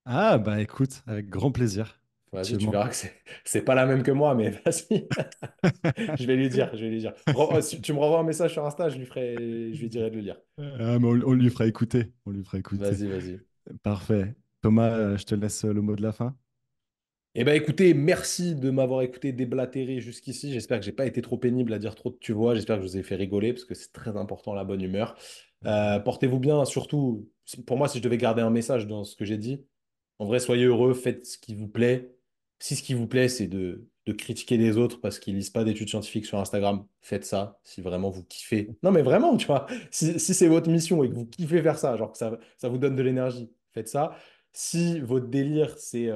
Ah, bah écoute, avec grand plaisir, Vas-y, tu effectivement. verras que c'est pas la même que moi, mais vas-y. Je vais lui dire, je vais lui dire. Si tu me renvoies un message sur Insta, je lui dirai de le lire. Ah, mais on lui fera écouter. On lui fera écouter. Vas-y, vas-y. Parfait. Thomas, je te laisse le mot de la fin. Eh ben écoutez, merci de m'avoir écouté déblatérer jusqu'ici. J'espère que j'ai pas été trop pénible à dire trop de tu vois. J'espère que je vous ai fait rigoler parce que c'est très important la bonne humeur. Portez-vous bien, surtout. Pour moi, si je devais garder un message dans ce que j'ai dit, en vrai, soyez heureux, faites ce qui vous plaît. Si ce qui vous plaît, c'est de critiquer les autres parce qu'ils lisent pas d'études scientifiques sur Instagram, faites ça. Si vraiment vous kiffez. Non, mais vraiment, tu vois. Si c'est votre mission et que vous kiffez faire ça, genre que ça vous donne de l'énergie, faites ça. Si votre délire, c'est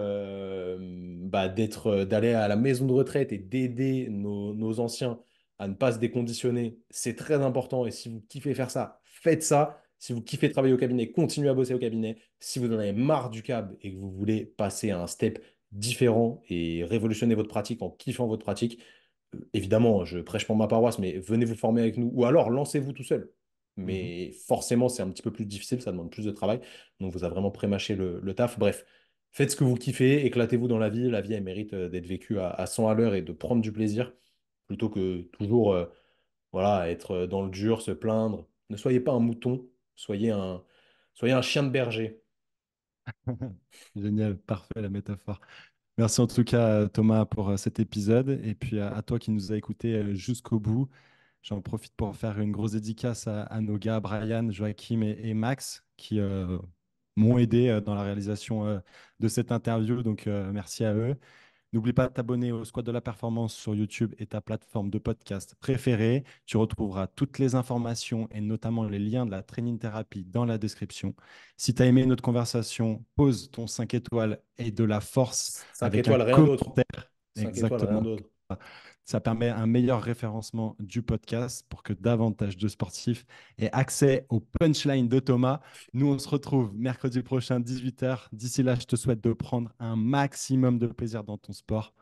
bah, d'aller à la maison de retraite et d'aider nos anciens à ne pas se déconditionner, c'est très important. Et si vous kiffez faire ça, faites ça. Si vous kiffez travailler au cabinet, continuez à bosser au cabinet. Si vous en avez marre du câble et que vous voulez passer à un step différent et révolutionner votre pratique en kiffant votre pratique, évidemment, je prêche pour ma paroisse, mais venez vous former avec nous ou alors lancez-vous tout seul. Mhm. Mais forcément, c'est un petit peu plus difficile, ça demande plus de travail. Donc, vous a vraiment prémâché le taf. Bref, faites ce que vous kiffez, éclatez-vous dans la vie. La vie, elle mérite d'être vécue à 100 à l'heure et de prendre du plaisir plutôt que toujours voilà, être dans le dur, se plaindre. Ne soyez pas un mouton, soyez un chien de berger. Génial, parfait la métaphore. Merci en tout cas, Thomas, pour cet épisode. Et puis à toi qui nous a écoutés jusqu'au bout. J'en profite pour faire une grosse dédicace à nos gars, Brian, Joachim et Max, qui m'ont aidé dans la réalisation de cette interview. Donc, merci à eux. N'oublie pas de t'abonner au Squad de la Performance sur YouTube et ta plateforme de podcast préférée. Tu retrouveras toutes les informations et notamment les liens de la training thérapie dans la description. Si tu as aimé notre conversation, pose ton 5 étoiles et de la force 5 avec un étoiles, rien d'autre. commentaire. 5 étoiles, rien Exactement. d'autre. Ça permet un meilleur référencement du podcast pour que davantage de sportifs aient accès aux punchlines de Thomas. Nous, on se retrouve mercredi prochain, 18h. D'ici là, je te souhaite de prendre un maximum de plaisir dans ton sport.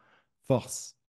Force!